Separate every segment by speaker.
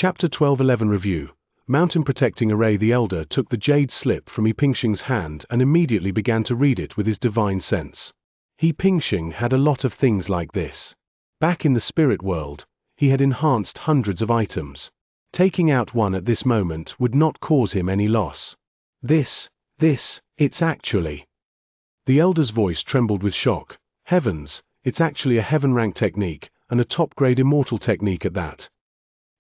Speaker 1: Chapter 1211 Review. Mountain Protecting Array. The elder took the jade slip from He Pingxing's hand and immediately began to read it with his divine sense. He Pingxing had a lot of things like this. Back in the spirit world, he had enhanced hundreds of items. Taking out one at this moment would not cause him any loss. It's actually... The elder's voice trembled with shock. Heavens, it's actually a heaven rank technique, and a top-grade immortal technique at that.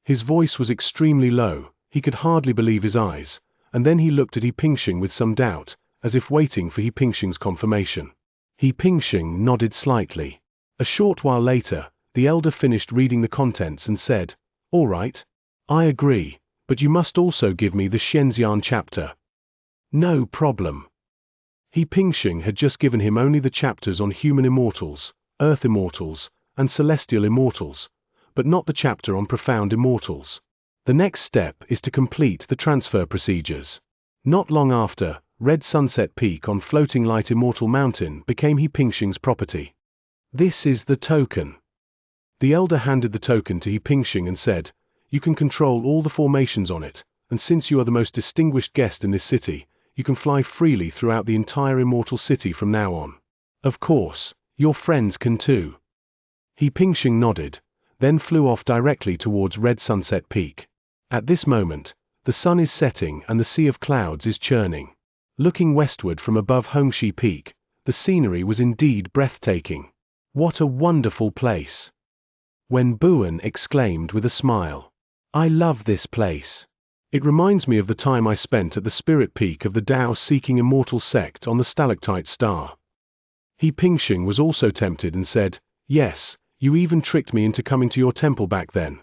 Speaker 1: His voice was extremely low, he could hardly believe his eyes, and then he looked at He Pingxing with some doubt, as if waiting for He Pingxing's confirmation. He Pingxing nodded slightly. A short while later, the elder finished reading the contents and said, "All right. I agree, but you must also give me the Xianxia chapter." "No problem." He Pingxing had just given him only the chapters on human immortals, earth immortals, and celestial immortals, but not the chapter on profound immortals. The next step is to complete the transfer procedures. Not long after, Red Sunset Peak on Floating Light Immortal Mountain became He Pingxing's property. "This is the token." The elder handed the token to He Pingxing and said, "You can control all the formations on it, and since you are the most distinguished guest in this city, you can fly freely throughout the entire immortal city from now on. Of course, your friends can too." He Pingxing nodded, then flew off directly towards Red Sunset Peak. At this moment, the sun is setting and the sea of clouds is churning. Looking westward from above Hongxi Peak, the scenery was indeed breathtaking. "What a wonderful place!" Wen Buan exclaimed with a smile. "I love this place. It reminds me of the time I spent at the spirit peak of the Tao-seeking immortal sect on the Stalactite Star." He Pingxing was also tempted and said, "Yes, you even tricked me into coming to your temple back then."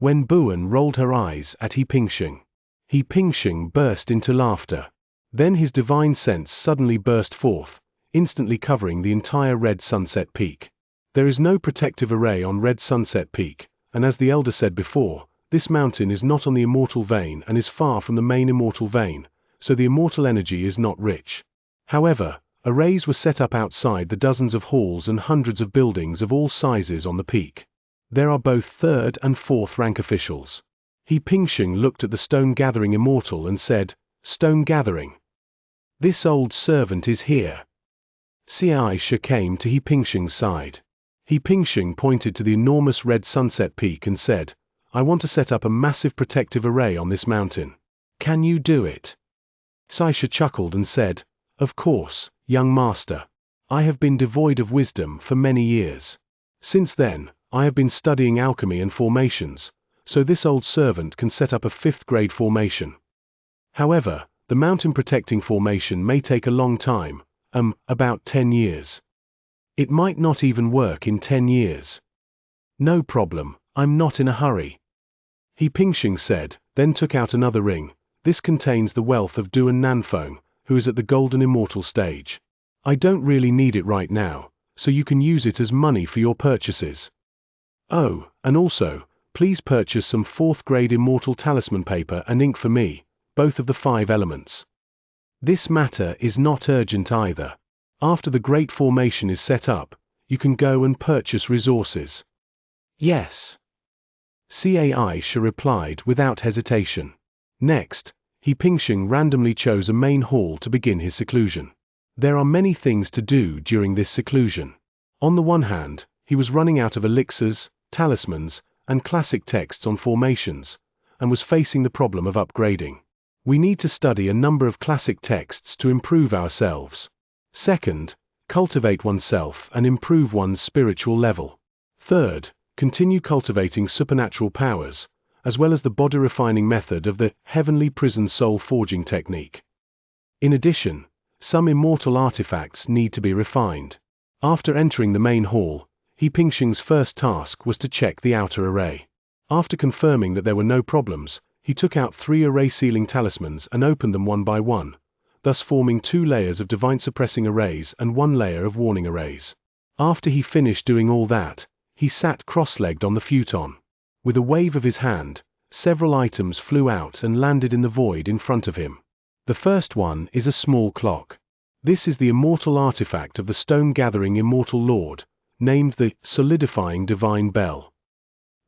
Speaker 1: Wen Buan rolled her eyes at He Pingxing. He Pingxing burst into laughter. Then his divine sense suddenly burst forth, instantly covering the entire Red Sunset Peak. There is no protective array on Red Sunset Peak, and as the elder said before, this mountain is not on the immortal vein and is far from the main immortal vein, so the immortal energy is not rich. However, arrays were set up outside the dozens of halls and hundreds of buildings of all sizes on the peak. There are both third and fourth rank officials. He Pingxing looked at the stone gathering immortal and said, "Stone gathering? This old servant is here." Xianxia came to He Pingxing's side. He Pingxing pointed to the enormous Red Sunset Peak and said, "I want to set up a massive protective array on this mountain. Can you do it?" Xianxia chuckled and said, "Of course, young master. I have been devoid of wisdom for many years. Since then, I have been studying alchemy and formations, so this old servant can set up a 5th grade formation. However, the mountain protecting formation may take a long time, about 10 years. It might not even work in 10 years. No problem, I'm not in a hurry." He Pingxing said, then took out another ring. "This contains the wealth of Duan Nanfeng, who is at the golden immortal stage. I don't really need it right now, so you can use it as money for your purchases. Oh, and also, please purchase some 4th grade immortal talisman paper and ink for me, both of the 5 elements. This matter is not urgent either. After the great formation is set up, you can go and purchase resources." "Yes." Xianxia replied without hesitation. Next, He Pingxing randomly chose a main hall to begin his seclusion. There are many things to do during this seclusion. On the one hand, he was running out of elixirs, talismans, and classic texts on formations, and was facing the problem of upgrading. We need to study a number of classic texts to improve ourselves. Second, cultivate oneself and improve one's spiritual level. Third, continue cultivating supernatural powers, as well as the body-refining method of the heavenly prison soul forging technique. In addition, some immortal artifacts need to be refined. After entering the main hall, He Pingxing's first task was to check the outer array. After confirming that there were no problems, he took out 3 array sealing talismans and opened them one by one, thus forming 2 layers of divine suppressing arrays and 1 layer of warning arrays. After he finished doing all that, he sat cross-legged on the futon. With a wave of his hand, several items flew out and landed in the void in front of him. The first one is a small clock. This is the immortal artifact of the stone-gathering immortal lord, named the solidifying divine bell.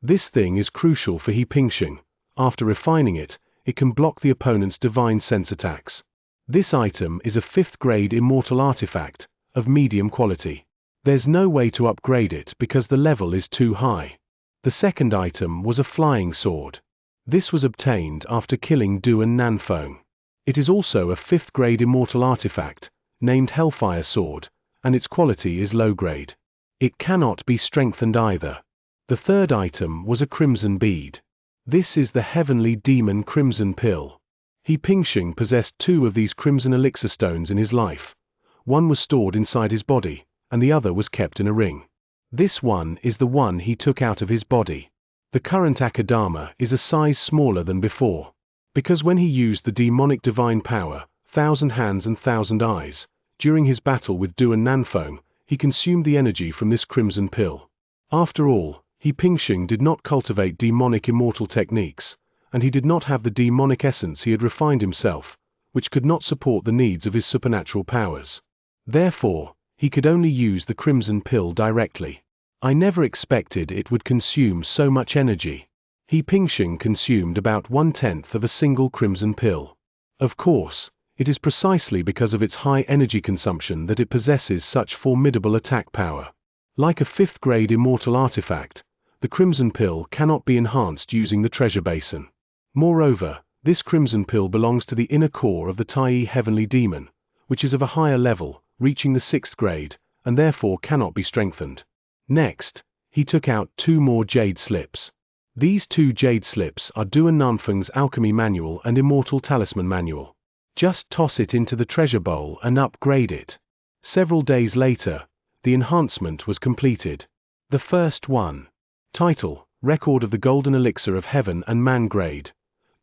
Speaker 1: This thing is crucial for He Pingxing. After refining it, it can block the opponent's divine sense attacks. This item is a 5th grade immortal artifact, of medium quality. There's no way to upgrade it because the level is too high. The second item was a flying sword. This was obtained after killing Du and Nanfeng. It is also a 5th grade immortal artifact, named Hellfire Sword, and its quality is low grade. It cannot be strengthened either. The third item was a crimson bead. This is the heavenly demon crimson pill. He Pingxing possessed 2 of these crimson elixir stones in his life. One was stored inside his body, and the other was kept in a ring. This one is the one he took out of his body. The current Akadama is a size smaller than before. Because when he used the demonic divine power, 1,000 hands and 1,000 eyes, during his battle with Du and Nanfeng, he consumed the energy from this crimson pill. After all, He Pingxing did not cultivate demonic immortal techniques, and he did not have the demonic essence he had refined himself, which could not support the needs of his supernatural powers. Therefore, he could only use the crimson pill directly. I never expected it would consume so much energy. He Pingxing consumed about 1/10 of a single crimson pill. Of course, it is precisely because of its high energy consumption that it possesses such formidable attack power. Like a 5th grade immortal artifact, the crimson pill cannot be enhanced using the treasure basin. Moreover, this crimson pill belongs to the inner core of the Tai heavenly demon, which is of a higher level, reaching the 6th grade, and therefore cannot be strengthened. Next, he took out 2 more jade slips. These 2 jade slips are Du and Nanfeng's alchemy manual and immortal talisman manual. Just toss it into the treasure bowl and upgrade it. Several days later, the enhancement was completed. The first one. Title: Record of the Golden Elixir of Heaven and Man grade.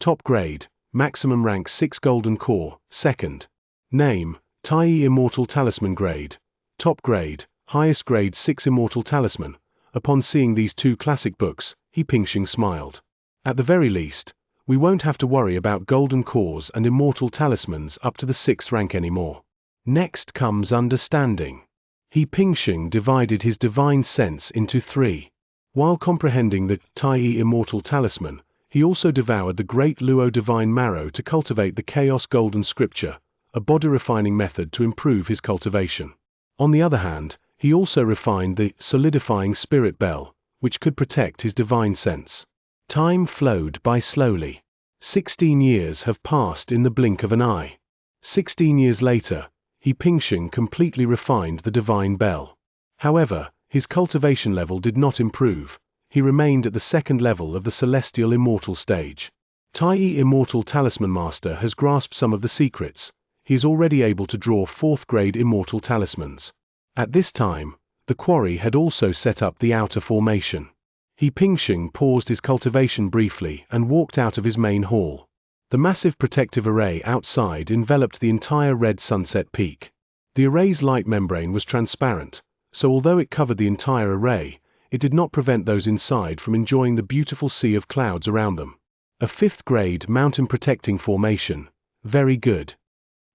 Speaker 1: Top grade, maximum rank 6 golden core. Second. Name: Tai Immortal Talisman grade. Top grade, highest grade 6 Immortal Talisman. Upon seeing these 2 classic books, He Pingxing smiled. At the very least, we won't have to worry about golden cores and immortal talismans up to the 6th rank anymore. Next comes understanding. He Pingxing divided his divine sense into 3. While comprehending the Tai Immortal Talisman, he also devoured the Great Luo Divine Marrow to cultivate the Chaos Golden Scripture, a body-refining method to improve his cultivation. On the other hand, he also refined the Solidifying Spirit Bell, which could protect his divine sense. Time flowed by slowly. 16 years have passed in the blink of an eye. 16 years later, He Pingxing completely refined the divine bell. However, his cultivation level did not improve. He remained at the 2nd level of the celestial immortal stage. Tai Immortal Talisman Master has grasped some of the secrets. He is already able to draw 4th grade immortal talismans. At this time, the quarry had also set up the outer formation. He Pingxing paused his cultivation briefly and walked out of his main hall. The massive protective array outside enveloped the entire red sunset peak. The array's light membrane was transparent, so although it covered the entire array, it did not prevent those inside from enjoying the beautiful sea of clouds around them. A 5th grade mountain protecting formation. Very good.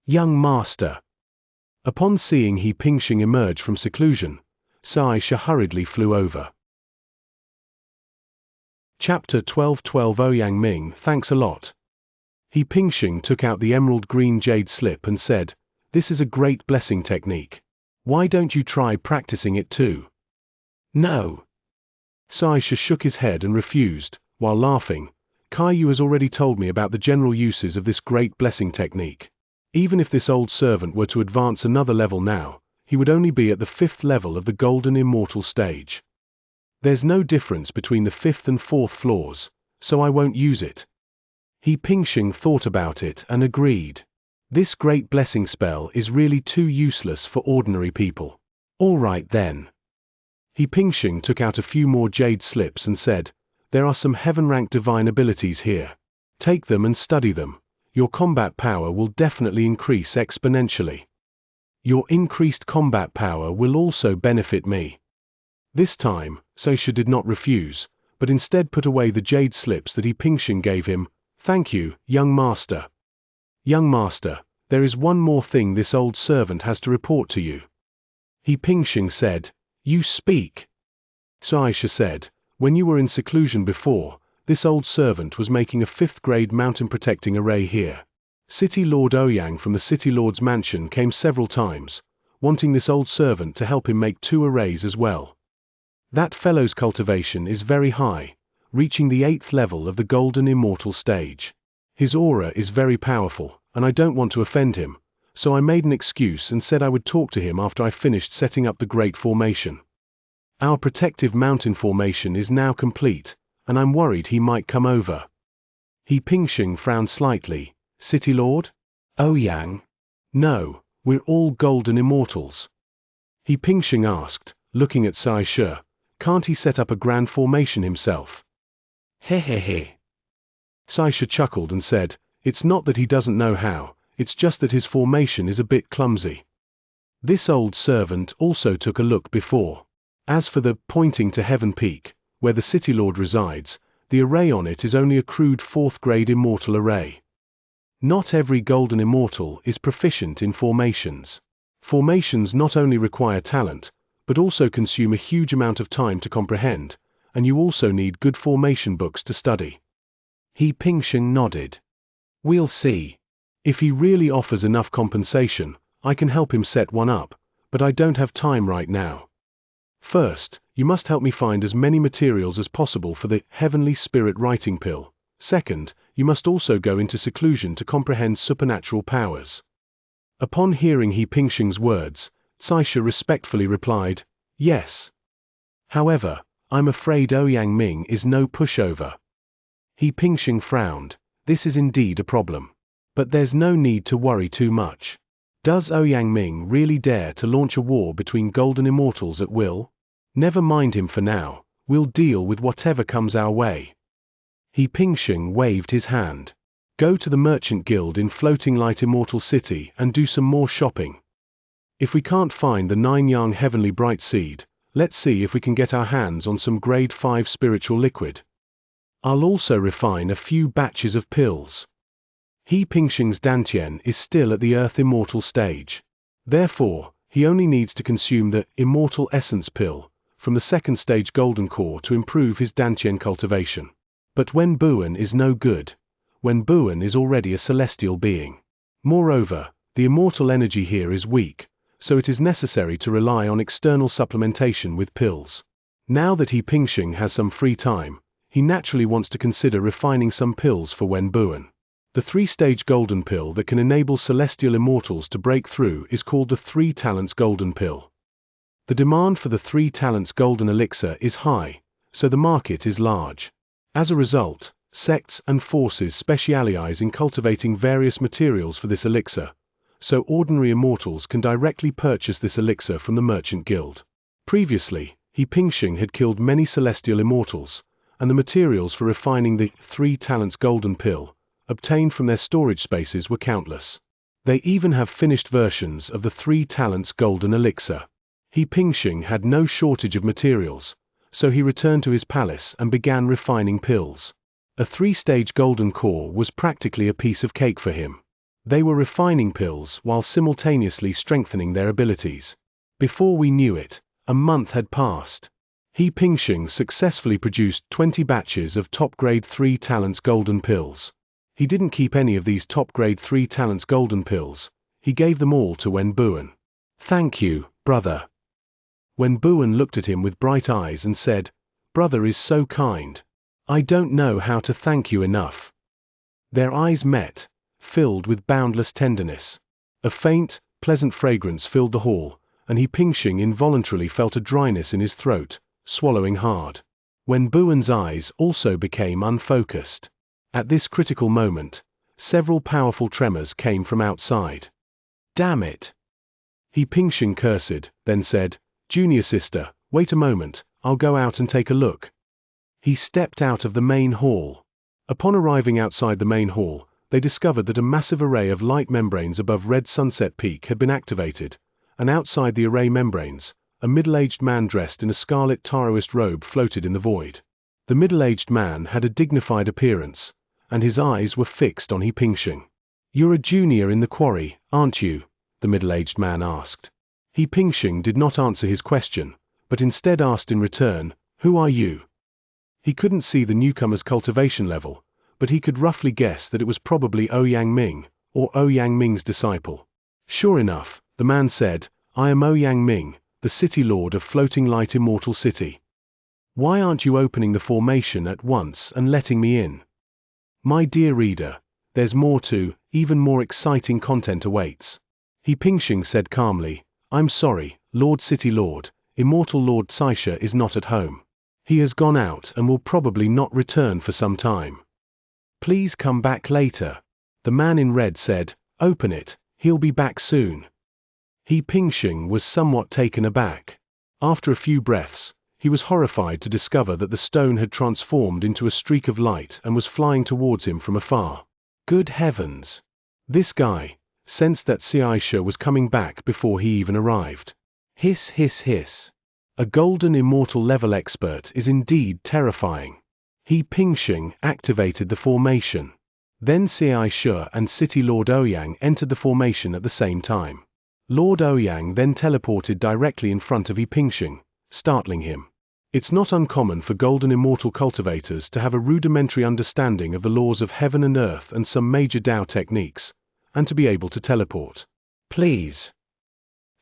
Speaker 1: Young master. Upon seeing He Pingxing emerge from seclusion, Xianxia hurriedly flew over. Chapter 12:12 Ouyang Ming, thanks a lot. He Pingxing took out the emerald green jade slip and said, "This is a great blessing technique. Why don't you try practicing it too?" No. Xianxia shook his head and refused, while laughing. Caillou has already told me about the general uses of this great blessing technique. Even if this old servant were to advance another level now, he would only be at the 5th level of the golden immortal stage. There's no difference between the 5th and 4th floors, so I won't use it. He Pingxing thought about it and agreed. This great blessing spell is really too useless for ordinary people. All right then. He Pingxing took out a few more jade slips and said, "There are some heaven-ranked divine abilities here. Take them and study them. Your combat power will definitely increase exponentially. Your increased combat power will also benefit me." This time, Xianxia did not refuse, but instead put away the jade slips that He Pingxing gave him. "Thank you, young master. Young master, there is one more thing this old servant has to report to you." He Pingxing said, "You speak." Xianxia said, When you were in seclusion before, this old servant was making a 5th-grade mountain protecting array here. City Lord Ouyang from the City Lord's mansion came several times, wanting this old servant to help him make 2 arrays as well. That fellow's cultivation is very high, reaching the 8th level of the Golden Immortal stage. His aura is very powerful, and I don't want to offend him, so I made an excuse and said I would talk to him after I finished setting up the Great Formation. Our protective mountain formation is now complete, and I'm worried he might come over. He Pingxing frowned slightly. City Lord? Ouyang? No, we're all Golden Immortals. He Pingxing asked, looking at Xianxia, can't he set up a grand formation himself? Hehehe. Xianxia chuckled and said, it's not that he doesn't know how, it's just that his formation is a bit clumsy. This old servant also took a look before. As for the pointing to Heaven Peak, where the City Lord resides, the array on it is only a crude 4th-grade immortal array. Not every Golden Immortal is proficient in formations. Formations not only require talent, but also consume a huge amount of time to comprehend, and you also need good formation books to study. He Pingxing nodded. We'll see. If he really offers enough compensation, I can help him set one up, but I don't have time right now. First, you must help me find as many materials as possible for the Heavenly Spirit Writing Pill. Second, you must also go into seclusion to comprehend supernatural powers. Upon hearing He Pingxing's words, Xianxia respectfully replied, yes. However, I'm afraid Ouyang Ming is no pushover. He Pingxing frowned. This is indeed a problem. But there's no need to worry too much. Does Ouyang Ming really dare to launch a war between Golden Immortals at will? Never mind him for now, we'll deal with whatever comes our way. He Pingxing waved his hand. Go to the Merchant Guild in Floating Light Immortal City and do some more shopping. If we can't find the 9-yang Heavenly Bright Seed, let's see if we can get our hands on some grade 5 spiritual liquid. I'll also refine a few batches of pills. He Pingxing's Dantian is still at the Earth Immortal stage. Therefore, he only needs to consume the Immortal Essence Pill from the 2nd stage Golden Core to improve his Dantian cultivation. But Wen Buan is no good. Wen Buan is already a celestial being. Moreover, the immortal energy here is weak, so it is necessary to rely on external supplementation with pills. Now that He Pingxing has some free time, he naturally wants to consider refining some pills for Wen Buan. The 3-stage Golden Pill that can enable celestial immortals to break through is called the 3 Talents Golden Pill. The demand for the 3 Talents Golden Elixir is high, so the market is large. As a result, sects and forces specialize in cultivating various materials for this elixir, so ordinary immortals can directly purchase this elixir from the Merchant Guild. Previously, He Pingxing had killed many celestial immortals, and the materials for refining the 3 Talents Golden Pill obtained from their storage spaces were countless. They even have finished versions of the 3 Talents Golden Elixir. He Pingxing had no shortage of materials, so he returned to his palace and began refining pills. A 3-stage Golden Core was practically a piece of cake for him. They were refining pills while simultaneously strengthening their abilities. Before we knew it, a month had passed. He Pingxing successfully produced 20 batches of top-grade 3 Talents Golden Pills. He didn't keep any of these top-grade 3 Talents Golden Pills. He gave them all to Wen Buan. Thank you, brother. Wen Buan looked at him with bright eyes and said, brother is so kind. I don't know how to thank you enough. Their eyes met, filled with boundless tenderness. A faint, pleasant fragrance filled the hall, and He Pingxing involuntarily felt a dryness in his throat, swallowing hard. Wen Buan's eyes also became unfocused. At this critical moment, several powerful tremors came from outside. Damn it! He Pingxing cursed, then said, Junior sister, wait a moment, I'll go out and take a look. He stepped out of the main hall. Upon arriving outside the main hall, they discovered that a massive array of light membranes above Red Sunset Peak had been activated, and outside the array membranes, a middle-aged man dressed in a scarlet Taoist robe floated in the void. The middle-aged man had a dignified appearance, and his eyes were fixed on He Pingxing. You're a junior in the quarry, aren't you? The middle-aged man asked. He Pingxing did not answer his question, but instead asked in return, who are you? He couldn't see the newcomer's cultivation level, but he could roughly guess that it was probably Ouyang Ming, or Ouyang Ming's disciple. Sure enough, the man said, "I am Ouyang Ming, the City Lord of Floating Light Immortal City. Why aren't you opening the formation at once and letting me in?" My dear reader, there's more to, even more exciting content awaits. He Pingxing said calmly, "I'm sorry, Lord City Lord, Immortal Lord Xianxia is not at home. He has gone out and will probably not return for some time. Please come back later." The man in red said, "Open it, he'll be back soon." He Pingxing was somewhat taken aback. After a few breaths, he was horrified to discover that the stone had transformed into a streak of light and was flying towards him from afar. Good heavens! This guy sensed that Xianxia was coming back before he even arrived. Hiss, hiss, hiss. A golden immortal level expert is indeed terrifying. He Pingxing activated the formation. Then Xianxia and City Lord Ouyang entered the formation at the same time. Lord Ouyang then teleported directly in front of He Pingxing, startling him. It's not uncommon for golden immortal cultivators to have a rudimentary understanding of the laws of heaven and earth and some major Dao techniques, and to be able to teleport. Please.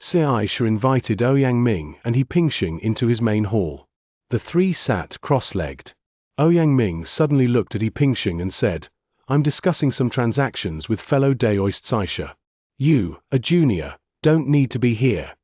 Speaker 1: Xianxia invited Ouyang Ming and He Pingxing into his main hall. The three sat cross-legged. Ouyang Ming suddenly looked at He Pingxing and said, "I'm discussing some transactions with fellow Daoist Xianxia. You, a junior, don't need to be here."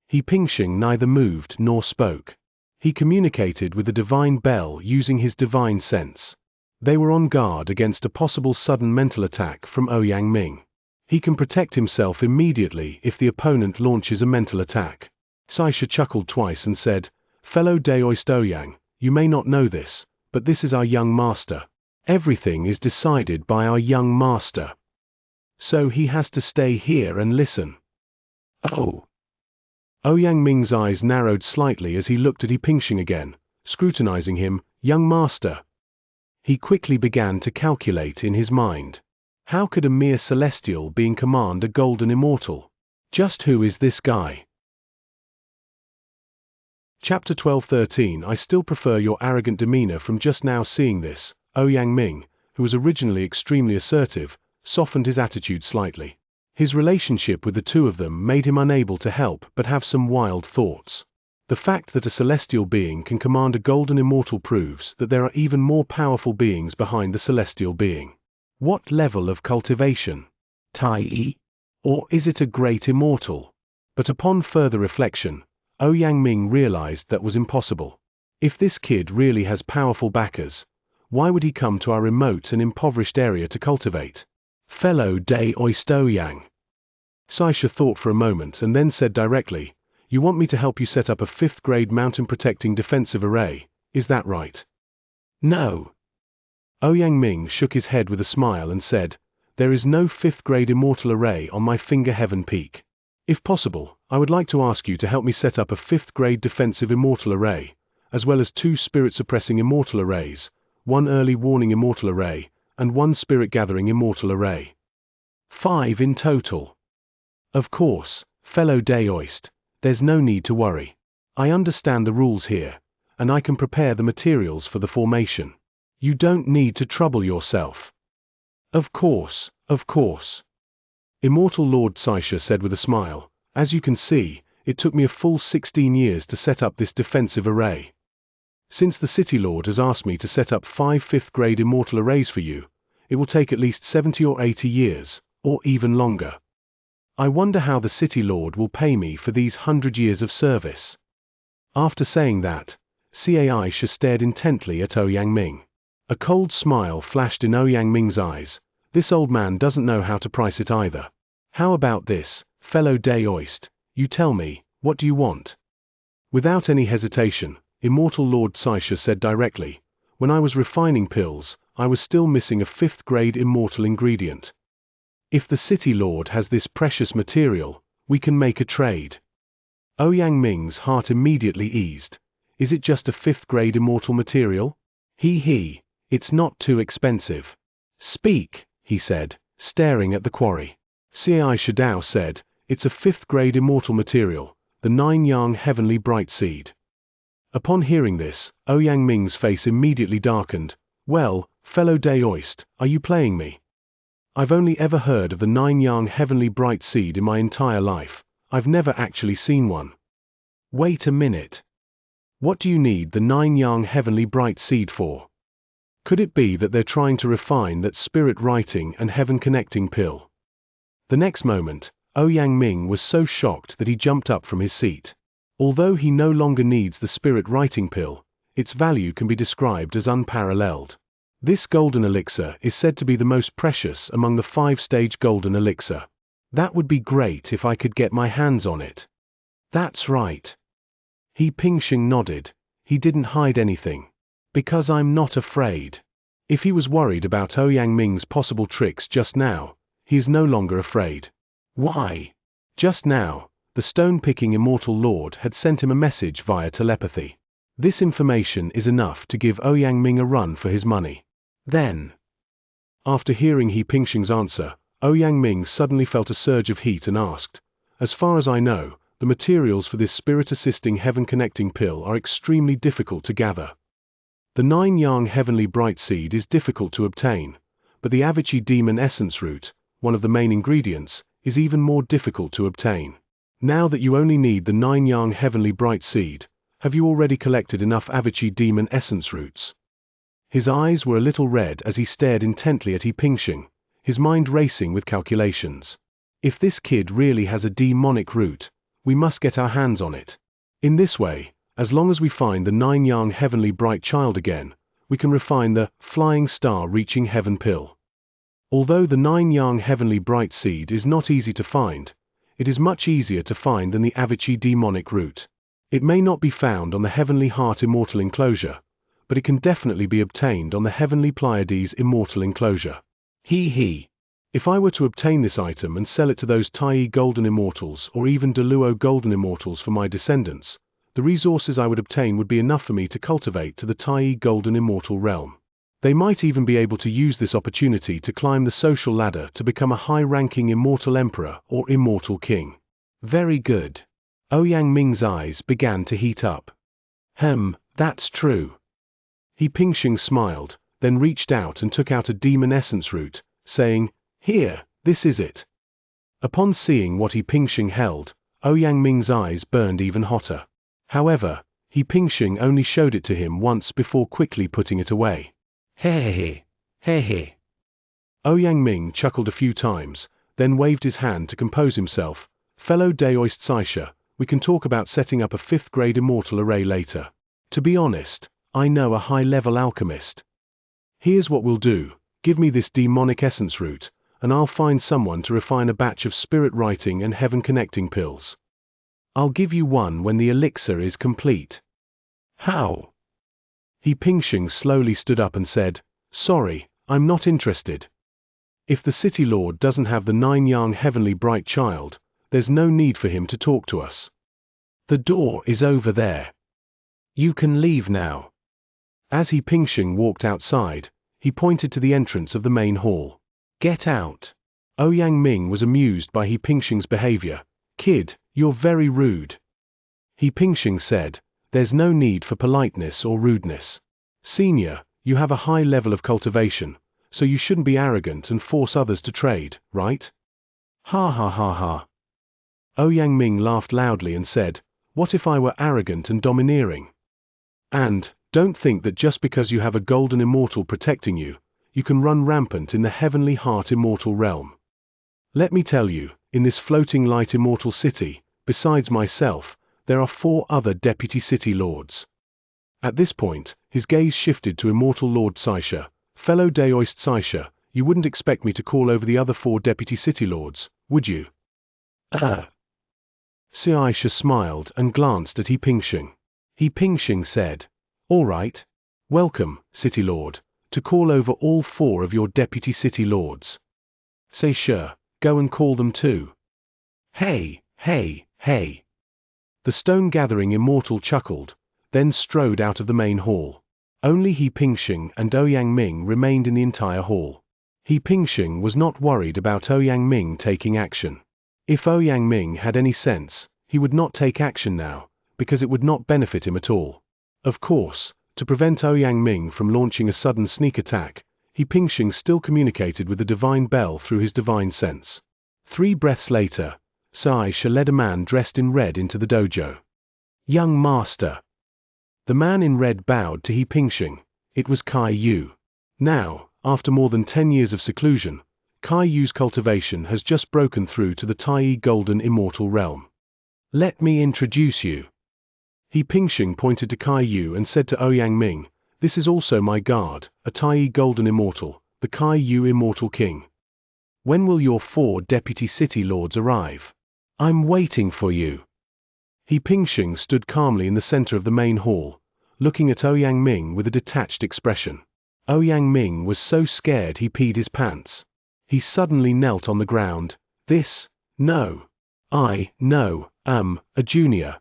Speaker 1: He Pingxing neither moved nor spoke. He communicated with the divine bell using his divine sense. They were on guard against a possible sudden mental attack from Ouyang Ming. He can protect himself immediately if the opponent launches a mental attack. Xianxia chuckled twice and said, "Fellow Daoist Ouyang, you may not know this, but this is our young master. Everything is decided by our young master. So he has to stay here and listen." Oh. Ouyang Ming's eyes narrowed slightly as he looked at He Pingxing again, scrutinizing him. "Young master." He quickly began to calculate in his mind. How could a mere celestial being command a golden immortal? Just who is this guy? Chapter 12:13. I still prefer your arrogant demeanor from just now. Seeing this, Ouyang Ming, who was originally extremely assertive, softened his attitude slightly. His relationship with the two of them made him unable to help but have some wild thoughts. The fact that a celestial being can command a golden immortal proves that there are even more powerful beings behind the celestial being. What level of cultivation? Tai? Or is it a great immortal? But upon further reflection, Ouyang Ming realized that was impossible. If this kid really has powerful backers, why would he come to our remote and impoverished area to cultivate? Fellow Daoist Ouyang. Xianxia thought for a moment and then said directly, "You want me to help you set up a 5th grade mountain protecting defensive array, is that right?" "No." Ouyang Ming shook his head with a smile and said, "There is no 5th grade immortal array on my finger heaven peak. If possible, I would like to ask you to help me set up a 5th grade defensive immortal array, as well as 2 spirit suppressing immortal arrays, 1 early warning immortal array, and 1 spirit gathering immortal array. 5 in total." "Of course, fellow Daoist, there's no need to worry. I understand the rules here, and I can prepare the materials for the formation. You don't need to trouble yourself." Of course, of course. Immortal Lord Xianxia said with a smile, "As you can see, it took me a full 16 years to set up this defensive array. Since the City Lord has asked me to set up 5 5th grade immortal arrays for you, it will take at least 70 or 80 years, or even longer. I wonder how the City Lord will pay me for these 100 years of service." After saying that, Xianxia stared intently at Ouyang Ming. A cold smile flashed in Ouyang Ming's eyes. This old man doesn't know how to price it either. "How about this, fellow Daoist, you tell me, what do you want?" Without any hesitation, Immortal Lord Xianxia said directly, "When I was refining pills, I was still missing a 5th grade immortal ingredient. If the City Lord has this precious material, we can make a trade." Ouyang Ming's heart immediately eased. Is it just a 5th grade immortal material? It's not too expensive. "Speak," he said, staring at the quarry. Xianxia Dao said, "It's a 5th grade immortal material, the 9-yang heavenly bright seed." Upon hearing this, Ouyang Ming's face immediately darkened. Well, fellow Daoist, are you playing me? I've only ever heard of the 9-yang heavenly bright seed in my entire life. I've never actually seen one. Wait a minute. What do you need the 9-yang heavenly bright seed for? Could it be that they're trying to refine that spirit writing and heaven connecting pill? The next moment, Ouyang Ming was so shocked that he jumped up from his seat. Although he no longer needs the spirit writing pill, its value can be described as unparalleled. This golden elixir is said to be the most precious among the 5-stage golden elixir. That would be great if I could get my hands on it. That's right. He Pingxing nodded. He didn't hide anything. Because I'm not afraid. If he was worried about Ouyang Ming's possible tricks just now, he is no longer afraid. Why? Just now, the stone-picking immortal lord had sent him a message via telepathy. This information is enough to give Ouyang Ming a run for his money. Then, after hearing He Pingxing's answer, Ouyang Ming suddenly felt a surge of heat and asked, as far as I know, the materials for this spirit-assisting heaven-connecting pill are extremely difficult to gather. The 9-yang heavenly bright seed is difficult to obtain, but the Avicii demon essence root, one of the main ingredients, is even more difficult to obtain. Now that you only need the 9-yang heavenly bright seed, have you already collected enough Avicii demon essence roots? His eyes were a little red as he stared intently at He Pingxing, his mind racing with calculations. If this kid really has a demonic root, we must get our hands on it. In this way, as long as we find the 9-yang heavenly bright child again, we can refine the flying star reaching heaven pill. Although the 9-yang heavenly bright seed is not easy to find, it is much easier to find than the Avicii demonic root. It may not be found on the Heavenly Heart Immortal Enclosure, but it can definitely be obtained on the Heavenly Pleiades Immortal Enclosure. If I were to obtain this item and sell it to those Tai Golden Immortals or even Deluo Golden Immortals for my descendants, the resources I would obtain would be enough for me to cultivate to the Tai Golden Immortal realm. They might even be able to use this opportunity to climb the social ladder to become a high-ranking immortal emperor or immortal king. Very good. Ouyang Ming's eyes began to heat up. That's true. He Pingxing smiled, then reached out and took out a demon essence root, saying, Here, this is it. Upon seeing what He Pingxing held, Ouyang Ming's eyes burned even hotter. However, He Pingxing only showed it to him once before quickly putting it away. Ouyang Ming chuckled a few times, then waved his hand to compose himself. Fellow Daoist Xianxia, we can talk about setting up a 5th-grade immortal array later. To be honest, I know a high-level alchemist. Here's what we'll do. Give me this demonic essence root, and I'll find someone to refine a batch of spirit writing and heaven-connecting pills. I'll give you one when the elixir is complete. How? He Pingxing slowly stood up and said, Sorry, I'm not interested. If the city lord doesn't have the 9-yang heavenly bright child, there's no need for him to talk to us. The door is over there. You can leave now. As He Pingxing walked outside, he pointed to the entrance of the main hall. Get out. Ouyang Ming was amused by He Pingxing's behavior. Kid, you're very rude. He Pingxing said, There's no need for politeness or rudeness. Senior, you have a high level of cultivation, so you shouldn't be arrogant and force others to trade, right? Ha ha ha ha. Ouyang Ming laughed loudly and said, What if I were arrogant and domineering? And, don't think that just because you have a golden immortal protecting you, you can run rampant in the Heavenly Heart Immortal realm. Let me tell you, in this floating light immortal city, besides myself, there are 4 other deputy city lords. At this point, his gaze shifted to Immortal Lord Xianxia. Fellow Daoist Xianxia, you wouldn't expect me to call over the other 4 deputy city lords, would you? Xianxia smiled and glanced at He Pingxing. He Pingxing said, All right. Welcome, City Lord, to call over all 4 of your deputy city lords. Say sure, go and call them too. Hey. The stone-gathering immortal chuckled, then strode out of the main hall. Only He Pingxing and Ouyang Ming remained in the entire hall. He Pingxing was not worried about Ouyang Ming taking action. If Ouyang Ming had any sense, he would not take action now, because it would not benefit him at all. Of course, to prevent Ouyang Ming from launching a sudden sneak attack, He Pingxing still communicated with the divine bell through his divine sense. 3 breaths later, Xianxia led a man dressed in red into the dojo. Young master. The man in red bowed to He Pingxing. It was Kai Yu. Now, after more than 10 years of seclusion, Kai Yu's cultivation has just broken through to the Tai Golden Immortal realm. Let me introduce you. He Pingxing pointed to Kai Yu and said to Ouyang Ming, this is also my guard, a Tai Golden Immortal, the Kai Yu Immortal King. When will your 4 deputy city lords arrive? I'm waiting for you. He Pingxing stood calmly in the center of the main hall, looking at Ouyang Ming with a detached expression. Ouyang Ming was so scared he peed his pants. He suddenly knelt on the ground. No. A junior.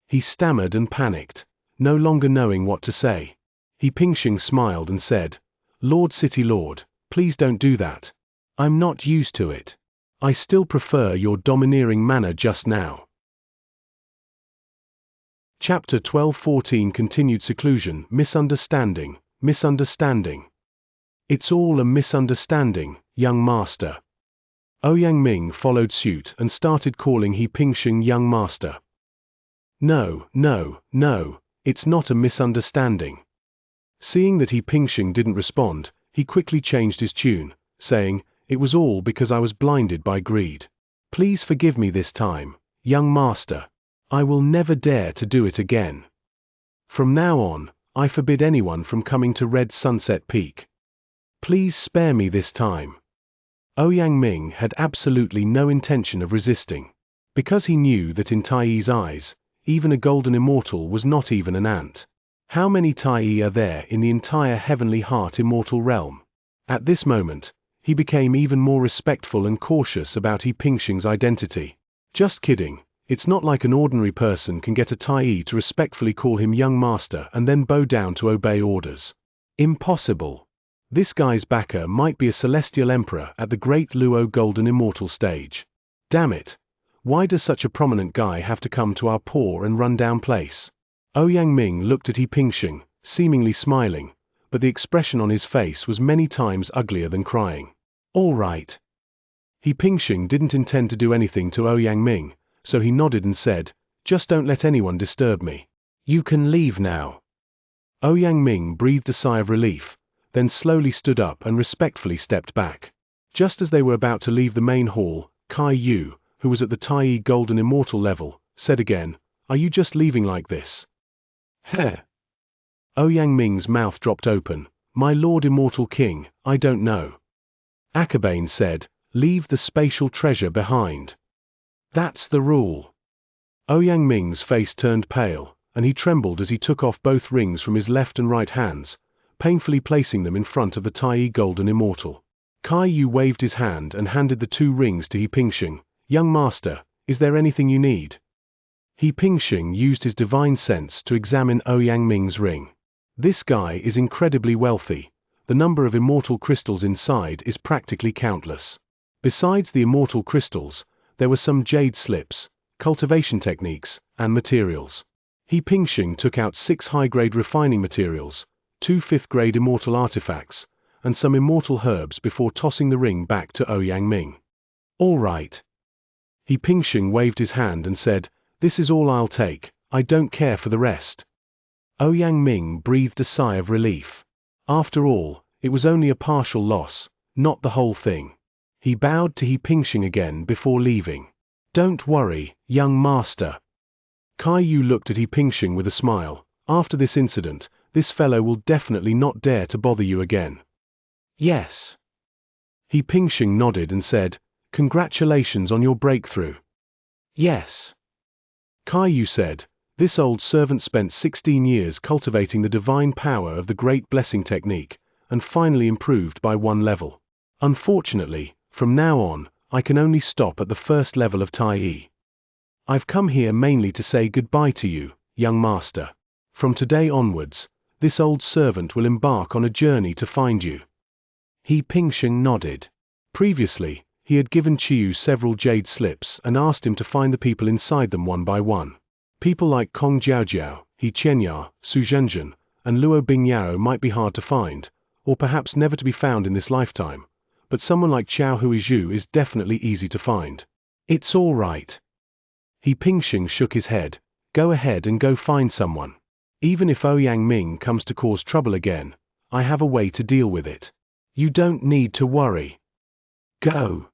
Speaker 1: He stammered and panicked, no longer knowing what to say. He Pingxing smiled and said, Lord City Lord, please don't do that. I'm not used to it. I still prefer your domineering manner just now. Chapter 12-14 Continued Seclusion. Misunderstanding. It's all a misunderstanding, young master. Ouyang Ming followed suit and started calling He Pingxing young master. No, it's not a misunderstanding. Seeing that He Pingxing didn't respond, he quickly changed his tune, saying, it was all because I was blinded by greed. Please forgive me this time, young master. I will never dare to do it again. From now on, I forbid anyone from coming to Red Sunset Peak. Please spare me this time. Ouyang Ming had absolutely no intention of resisting, because he knew that in Tai's eyes, even a golden immortal was not even an ant. How many Tai are there in the entire Heavenly Heart Immortal realm? At this moment, he became even more respectful and cautious about He Pingxing's identity. Just kidding, it's not like an ordinary person can get a Tai to respectfully call him young master and then bow down to obey orders. Impossible. This guy's backer might be a celestial emperor at the Great Luo Golden Immortal stage. Damn it. Why does such a prominent guy have to come to our poor and run-down place? Ouyang Ming looked at He Pingxing, seemingly smiling, but the expression on his face was many times uglier than crying. All right. He Pingxing didn't intend to do anything to Ouyang Ming, so he nodded and said, just don't let anyone disturb me. You can leave now. Ouyang Ming breathed a sigh of relief, then slowly stood up and respectfully stepped back. Just as they were about to leave the main hall, Kai Yu, who was at the Tai Golden Immortal level, said again, are you just leaving like this? Heh. Ouyang Ming's mouth dropped open. My Lord Immortal King, I don't know. Akabane said, leave the spatial treasure behind. That's the rule. Ouyang Ming's face turned pale, and he trembled as he took off both rings from his left and right hands, painfully placing them in front of the Tai Golden Immortal. Kai Yu waved his hand and handed the 2 rings to He Pingxing. Young master, is there anything you need? He Pingxing used his divine sense to examine Ouyang Ming's ring. This guy is incredibly wealthy. The number of immortal crystals inside is practically countless. Besides the immortal crystals, there were some jade slips, cultivation techniques, and materials. He Pingxing took out 6 high-grade refining materials, 2 5th-grade immortal artifacts, and some immortal herbs before tossing the ring back to Ouyang Ming. All right. He Pingxing waved his hand and said, this is all I'll take, I don't care for the rest. Ouyang Ming breathed a sigh of relief. After all, it was only a partial loss, not the whole thing. He bowed to He Pingxing again before leaving. Don't worry, young master. Kai Yu looked at He Pingxing with a smile. After this incident, this fellow will definitely not dare to bother you again. Yes. He Pingxing nodded and said, congratulations on your breakthrough. Yes. Kai Yu said, this old servant spent 16 years cultivating the divine power of the Great Blessing Technique, and finally improved by 1 level. Unfortunately, from now on, I can only stop at the 1st level of Tai. I've come here mainly to say goodbye to you, young master. From today onwards, this old servant will embark on a journey to find you. He Pingxing nodded. Previously, he had given Qiyu several jade slips and asked him to find the people inside them one by one. People like Kong Jiaojiao, Xianxia, Zhenzhen, and Luo Bingyao might be hard to find, or perhaps never to be found in this lifetime, but someone like Qiao Huizhu is definitely easy to find. It's all right. Pingxing shook his head. Go ahead and go find someone. Even if Ouyang Ming comes to cause trouble again, I have a way to deal with it. You don't need to worry. Go.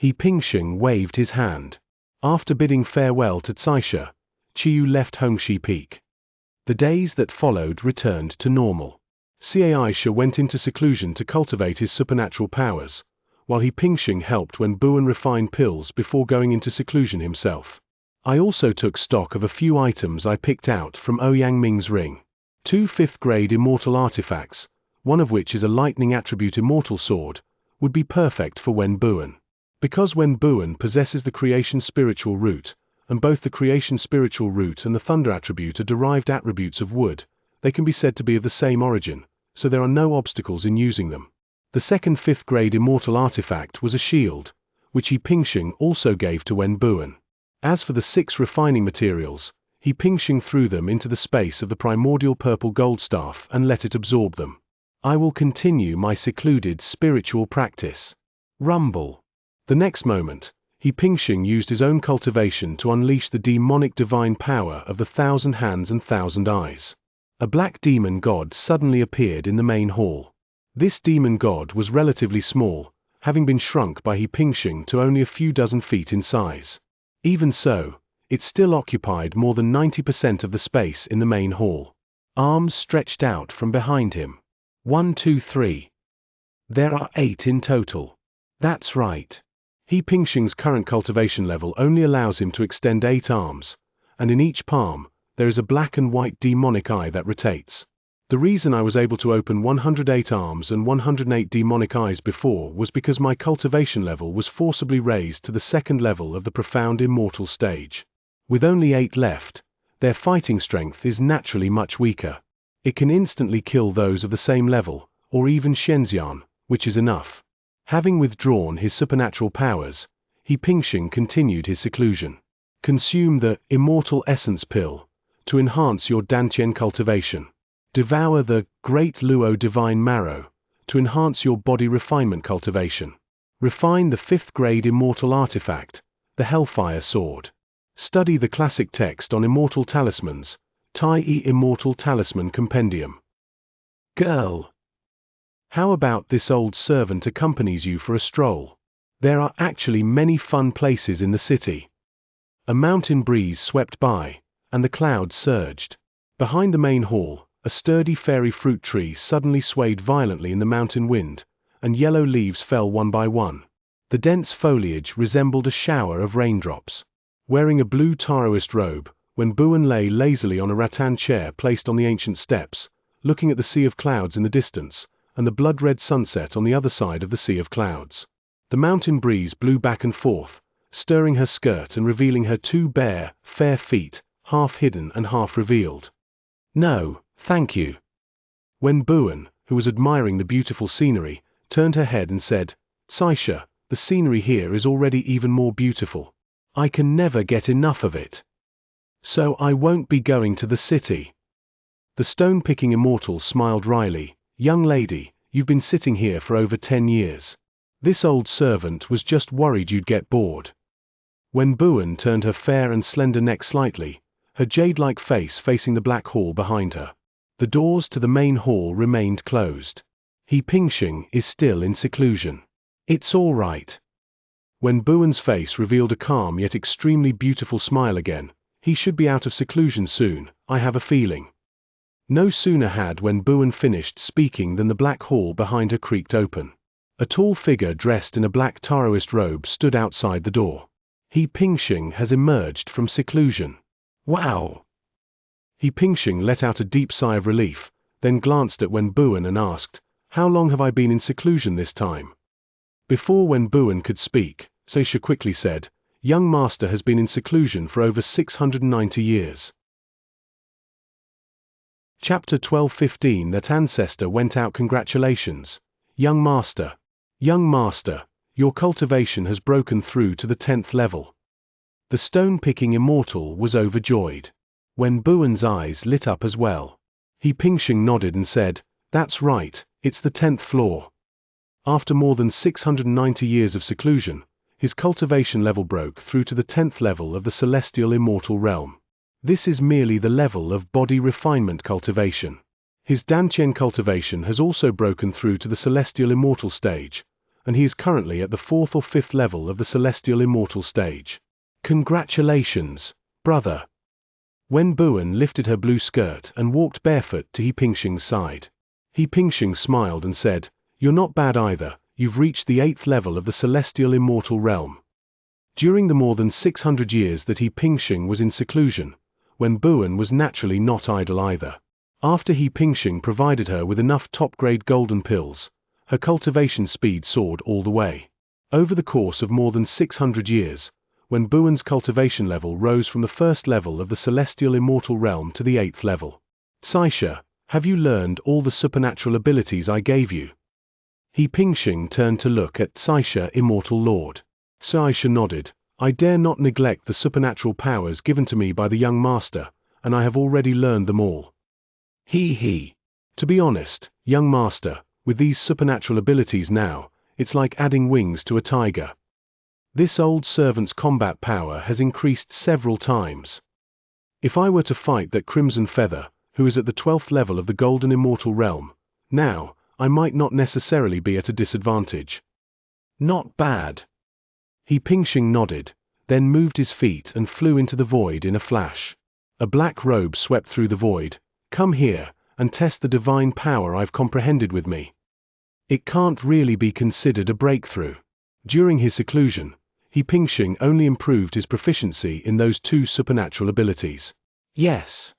Speaker 1: Pingxing waved his hand. After bidding farewell to Xianxia, Qiyu left Hongxi Peak. The days that followed returned to normal. Xianxia went into seclusion to cultivate his supernatural powers, while Pingxing helped when Buan refined pills before going into seclusion himself. I also took stock of a few items I picked out from Ouyang Ming's ring. 2 5th-grade immortal artifacts, one of which is a lightning attribute immortal sword, would be perfect for Wen Buan. Because Wen Buan possesses the creation spiritual root, and both the creation spiritual root and the thunder attribute are derived attributes of wood, they can be said to be of the same origin, so there are no obstacles in using them. The second 5th-grade immortal artifact was a shield, which Pingxing also gave to Wen Buan. As for the 6 refining materials, Pingxing threw them into the space of the primordial purple gold staff and let it absorb them. I will continue my secluded spiritual practice. Rumble. The next moment, Pingxing used his own cultivation to unleash the demonic divine power of the 1,000 hands and 1,000 eyes. A black demon god suddenly appeared in the main hall. This demon god was relatively small, having been shrunk by Pingxing to only a few dozen feet in size. Even so, it still occupied more than 90% of the space in the main hall. Arms stretched out from behind him. 1, 2, 3. There are 8 in total. That's right. Pingxing's current cultivation level only allows him to extend 8 arms, and in each palm, there is a black and white demonic eye that rotates. The reason I was able to open 108 arms and 108 demonic eyes before was because my cultivation level was forcibly raised to the 2nd level of the profound immortal stage. With only 8 left, their fighting strength is naturally much weaker. It can instantly kill those of the same level, or even Xianxia, which is enough. Having withdrawn his supernatural powers, Pingxing continued his seclusion. Consume the Immortal Essence Pill to enhance your Dantian cultivation. Devour the Great Luo Divine Marrow to enhance your body refinement cultivation. Refine the 5th-grade immortal artifact, the Hellfire Sword. Study the classic text on immortal talismans, Tai-E Immortal Talisman Compendium. Girl. How about this old servant accompanies you for a stroll? There are actually many fun places in the city. A mountain breeze swept by, and the clouds surged. Behind the main hall, a sturdy fairy fruit tree suddenly swayed violently in the mountain wind, and yellow leaves fell one by one. The dense foliage resembled a shower of raindrops. Wearing a blue Taoist robe, Wen Buan lay lazily on a rattan chair placed on the ancient steps, looking at the sea of clouds in the distance, and the blood-red sunset on the other side of the sea of clouds. The mountain breeze blew back and forth, stirring her skirt and revealing her 2 bare, fair feet, half hidden and half revealed. No, thank you. Wen Buan, who was admiring the beautiful scenery, turned her head and said, Xianxia, the scenery here is already even more beautiful. I can never get enough of it. So I won't be going to the city. The stone-picking immortal smiled wryly. Young lady, you've been sitting here for over 10 years. This old servant was just worried you'd get bored. Wen Buan turned her fair and slender neck slightly, her jade-like face facing the black hall behind her. The doors to the main hall remained closed. Pingxing is still in seclusion. It's all right. Wen Buan's face revealed a calm yet extremely beautiful smile again. He should be out of seclusion soon, I have a feeling. No sooner had Wen Buan finished speaking than the black hall behind her creaked open. A tall figure dressed in a black Taoist robe stood outside the door. Pingxing has emerged from seclusion. Wow! Pingxing let out a deep sigh of relief, then glanced at Wen Buan and asked, How long have I been in seclusion this time? Before Wen Buan could speak, Xianxia quickly said, Young master has been in seclusion for over 690 years. Chapter 12:15 That ancestor went out. Congratulations, young master. Young master, your cultivation has broken through to the 10th level. The stone-picking immortal was overjoyed. Wen Buan's eyes lit up as well. He Pingxing nodded and said, "That's right, it's the 10th floor." After more than 690 years of seclusion, his cultivation level broke through to the 10th level of the celestial immortal realm. This is merely the level of body refinement cultivation. His Dantian cultivation has also broken through to the celestial immortal stage, and he is currently at the 4th or 5th level of the celestial immortal stage. Congratulations, brother. Wen Buan lifted her blue skirt and walked barefoot to He Pingxing's side. He Pingxing smiled and said, "You're not bad either, you've reached the 8th level of the celestial immortal realm." During the more than 600 years that He Pingxing was in seclusion, Wen Buan was naturally not idle either. After He Pingxing provided her with enough top-grade golden pills, her cultivation speed soared all the way. Over the course of more than 600 years, Wen Buan's cultivation level rose from the 1st level of the celestial immortal realm to the 8th level. "Xianxia, have you learned all the supernatural abilities I gave you?" He Pingxing turned to look at Xianxia, Immortal Lord. Xianxia nodded. "I dare not neglect the supernatural powers given to me by the young master, and I have already learned them all." He. To be honest, young master, with these supernatural abilities now, it's like adding wings to a tiger. This old servant's combat power has increased several times. If I were to fight that Crimson Feather, who is at the 12th level of the Golden Immortal Realm, now, I might not necessarily be at a disadvantage. Not bad. He Pingxing nodded, then moved his feet and flew into the void in a flash. A black robe swept through the void. "Come here, and test the divine power I've comprehended with me." It can't really be considered a breakthrough. During his seclusion, He Pingxing only improved his proficiency in those two supernatural abilities. Yes.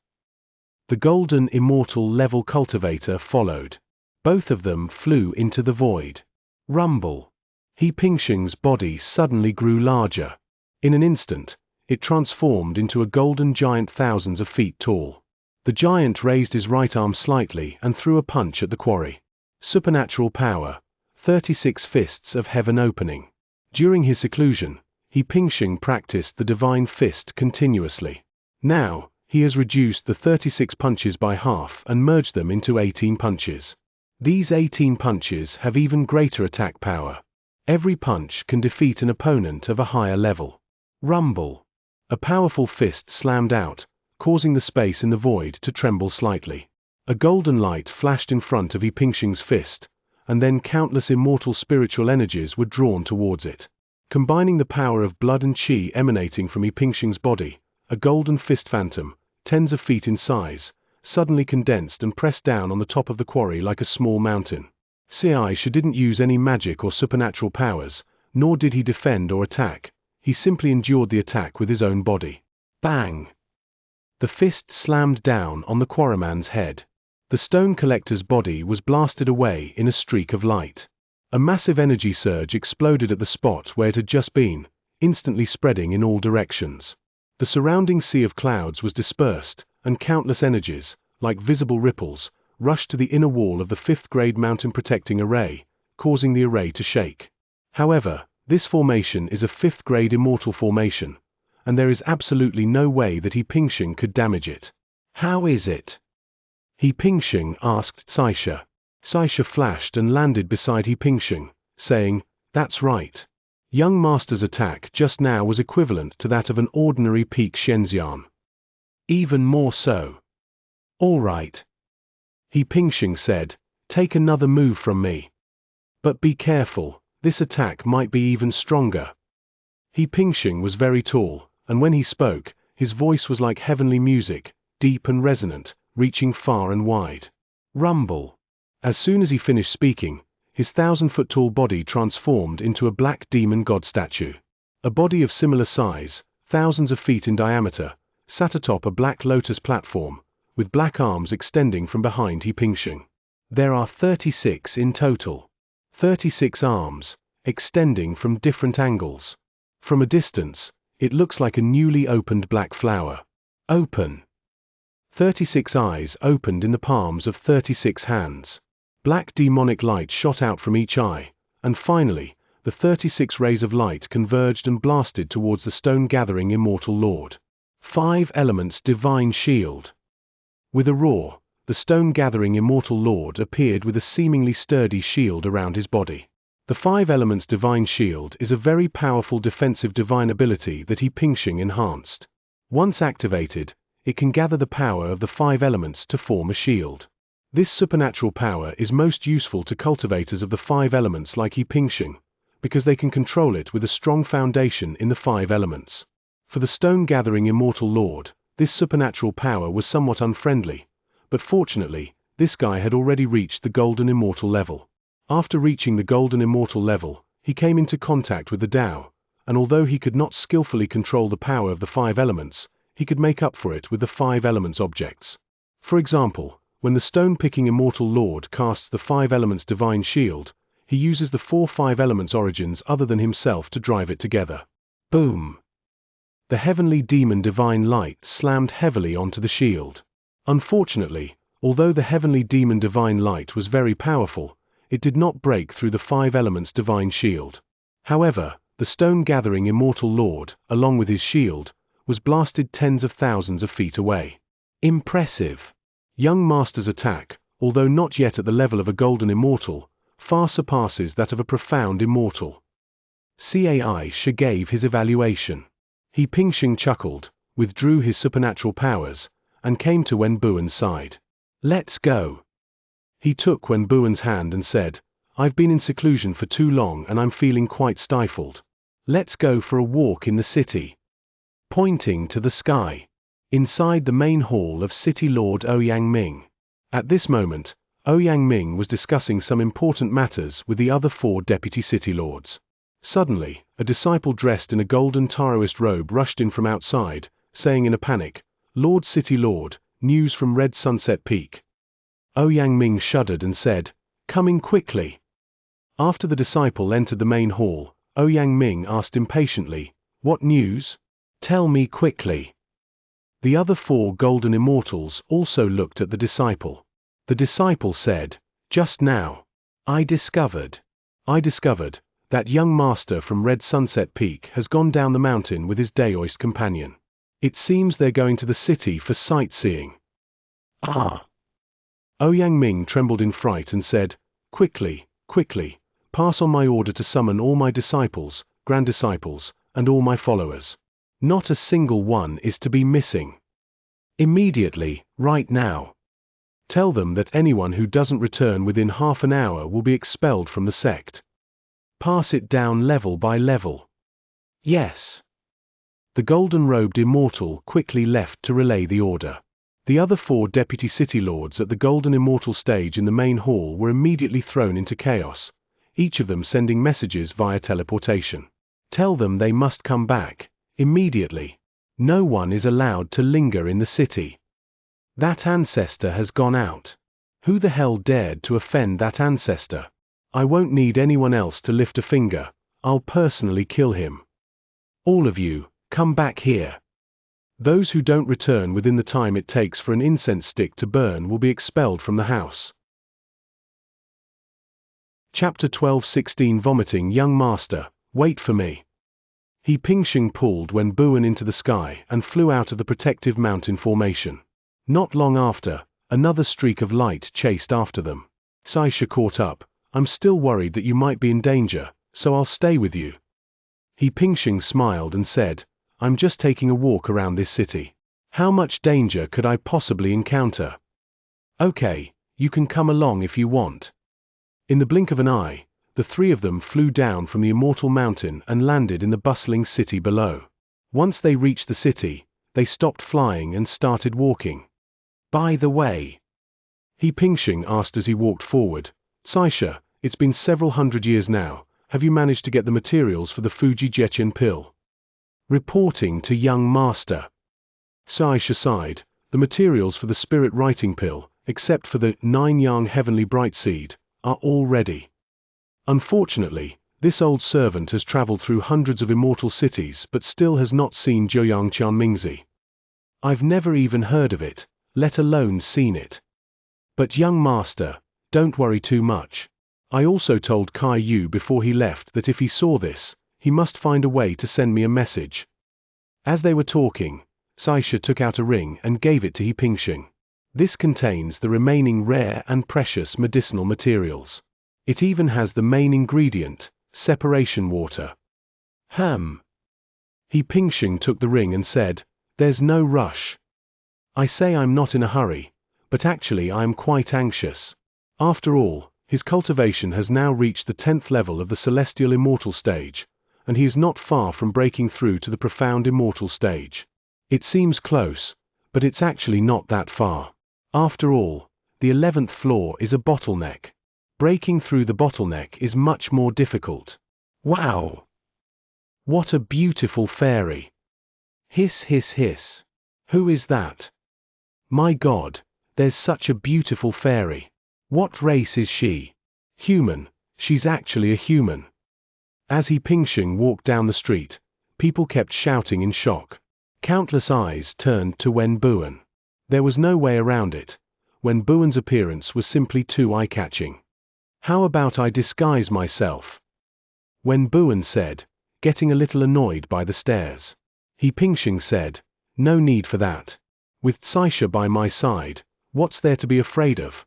Speaker 1: The Golden Immortal level cultivator followed. Both of them flew into the void. Rumble. He Pingxing's body suddenly grew larger. In an instant, it transformed into a golden giant thousands of feet tall. The giant raised his right arm slightly and threw a punch at the quarry. Supernatural power, 36 fists of heaven opening. During his seclusion, He Pingxing practiced the divine fist continuously. Now, he has reduced the 36 punches by half and merged them into 18 punches. These 18 punches have even greater attack power. Every punch can defeat an opponent of a higher level. Rumble. A powerful fist slammed out, causing the space in the void to tremble slightly. A golden light flashed in front of He Pingxing's fist, and then countless immortal spiritual energies were drawn towards it. Combining the power of blood and qi emanating from He Pingxing's body, a golden fist phantom, tens of feet in size, suddenly condensed and pressed down on the top of the quarry like a small mountain. Xianxia didn't use any magic or supernatural powers, nor did he defend or attack. He simply endured the attack with his own body. Bang! The fist slammed down on the quarryman's head. The stone collector's body was blasted away in a streak of light. A massive energy surge exploded at the spot where it had just been, instantly spreading in all directions. The surrounding sea of clouds was dispersed, and countless energies, like visible ripples, rushed to the inner wall of the 5th-grade mountain protecting array, causing the array to shake. However, this formation is a 5th-grade immortal formation, and there is absolutely no way that He Pingxing could damage it. How is it? He Pingxing asked Xianxia. Xianxia flashed and landed beside He Pingxing, saying, "That's right. Young Master's attack just now was equivalent to that of an ordinary peak Xianxia. Even more so." "All right." He Pingxing said, "Take another move from me. But be careful, this attack might be even stronger." He Pingxing was very tall, and when he spoke, his voice was like heavenly music, deep and resonant, reaching far and wide. Rumble. As soon as he finished speaking, his 1,000-foot-tall body transformed into a black demon god statue. A body of similar size, thousands of feet in diameter, sat atop a black lotus platform, with black arms extending from behind He Pingxing. There are 36 in total. 36 arms, extending from different angles. From a distance, it looks like a newly opened black flower. Open. 36 eyes opened in the palms of 36 hands. Black demonic light shot out from each eye, and finally, the 36 rays of light converged and blasted towards the stone-gathering immortal lord. 5 Elements Divine Shield. With a roar, the stone-gathering immortal lord appeared with a seemingly sturdy shield around his body. The 5 Elements Divine Shield is a very powerful defensive divine ability that He Pingxing enhanced. Once activated, it can gather the power of the 5 elements to form a shield. This supernatural power is most useful to cultivators of the 5 elements like He Pingxing, because they can control it with a strong foundation in the 5 elements. For the stone-gathering immortal lord, this supernatural power was somewhat unfriendly, but fortunately, this guy had already reached the golden immortal level. After reaching the golden immortal level, he came into contact with the Tao, and although he could not skillfully control the power of the 5 elements, he could make up for it with the 5 elements objects. For example, when the stone-picking immortal lord casts the 5 elements divine shield, he uses the 4 5 elements origins other than himself to drive it together. Boom! The heavenly demon divine light slammed heavily onto the shield. Unfortunately, although the heavenly demon divine light was very powerful, it did not break through the 5 elements divine shield. However, the stone-gathering immortal lord, along with his shield, was blasted tens of thousands of feet away. Impressive! Young Master's attack, although not yet at the level of a golden immortal, far surpasses that of a profound immortal. Xianxia gave his evaluation. He Pingxing chuckled, withdrew his supernatural powers, and came to Wen Buan's side. Let's go. He took Wen Buan's hand and said, I've been in seclusion for too long and I'm feeling quite stifled. Let's go for a walk in the city. Pointing to the sky. Inside the main hall of City Lord Ouyang Ming. At this moment, Ouyang Ming was discussing some important matters with the other 4 deputy city lords. Suddenly, a disciple dressed in a golden Taoist robe rushed in from outside, saying in a panic, Lord City Lord, news from Red Sunset Peak. Ouyang Ming shuddered and said, Coming quickly. After the disciple entered the main hall, Ouyang Ming asked impatiently, What news? Tell me quickly. The other 4 golden immortals also looked at the disciple. The disciple said, Just now, I discovered that young master from Red Sunset Peak has gone down the mountain with his Daoist companion. It seems they're going to the city for sightseeing. Ah! Ouyang Ming trembled in fright and said, Quickly, pass on my order to summon all my disciples, grand disciples, and all my followers. Not a single one is to be missing. Immediately, right now. Tell them that anyone who doesn't return within half an hour will be expelled from the sect. Pass it down level by level. Yes. The golden-robed immortal quickly left to relay the order. The other 4 deputy city lords at the golden immortal stage in the main hall were immediately thrown into chaos, each of them sending messages via teleportation. Tell them they must come back, immediately. No one is allowed to linger in the city. That ancestor has gone out. Who the hell dared to offend that ancestor? I won't need anyone else to lift a finger, I'll personally kill him. All of you, come back here. Those who don't return within the time it takes for an incense stick to burn will be expelled from the house. Chapter 12:16 Vomiting Young Master, wait for me. He Pingxing pulled Wen Buan into the sky and flew out of the protective mountain formation. Not long after, another streak of light chased after them. Xianxia caught up, I'm still worried that you might be in danger, so I'll stay with you. He Pingxing smiled and said, I'm just taking a walk around this city. How much danger could I possibly encounter? Okay, you can come along if you want. In the blink of an eye, the 3 of them flew down from the immortal mountain and landed in the bustling city below. Once they reached the city, they stopped flying and started walking. By the way, He Pingxing asked as he walked forward, Xianxia, it's been several hundred years now, have you managed to get the materials for the Fuji Jechen pill? Reporting to young master. Xianxia sighed, the materials for the spirit writing pill, except for the 9-yang heavenly bright seed, are all ready. Unfortunately, this old servant has traveled through hundreds of immortal cities but still has not seen Joyang Qianmingzi. I've never even heard of it, let alone seen it. But young master, don't worry too much. I also told Kai Yu before he left that if he saw this, he must find a way to send me a message. As they were talking, Xianxia took out a ring and gave it to He Pingxing. This contains the remaining rare and precious medicinal materials. It even has the main ingredient, separation water. He Pingxing took the ring and said, "There's no rush. I say I'm not in a hurry, but actually I am quite anxious." After all, his cultivation has now reached the 10th level of the celestial immortal stage, and he is not far from breaking through to the profound immortal stage. It seems close, but it's actually not that far. After all, the 11th floor is a bottleneck. Breaking through the bottleneck is much more difficult. Wow! What a beautiful fairy! Hiss, hiss, hiss. Who is that? My God, there's such a beautiful fairy. What race is she? Human. She's actually a human. As He Pingxing walked down the street, people kept shouting in shock. Countless eyes turned to Wen Buan. There was no way around it. Wen Buan's appearance was simply too eye-catching. How about I disguise myself? Wen Buan said, getting a little annoyed by the stares. He Pingxing said, no need for that. With Xianxia by my side, what's there to be afraid of?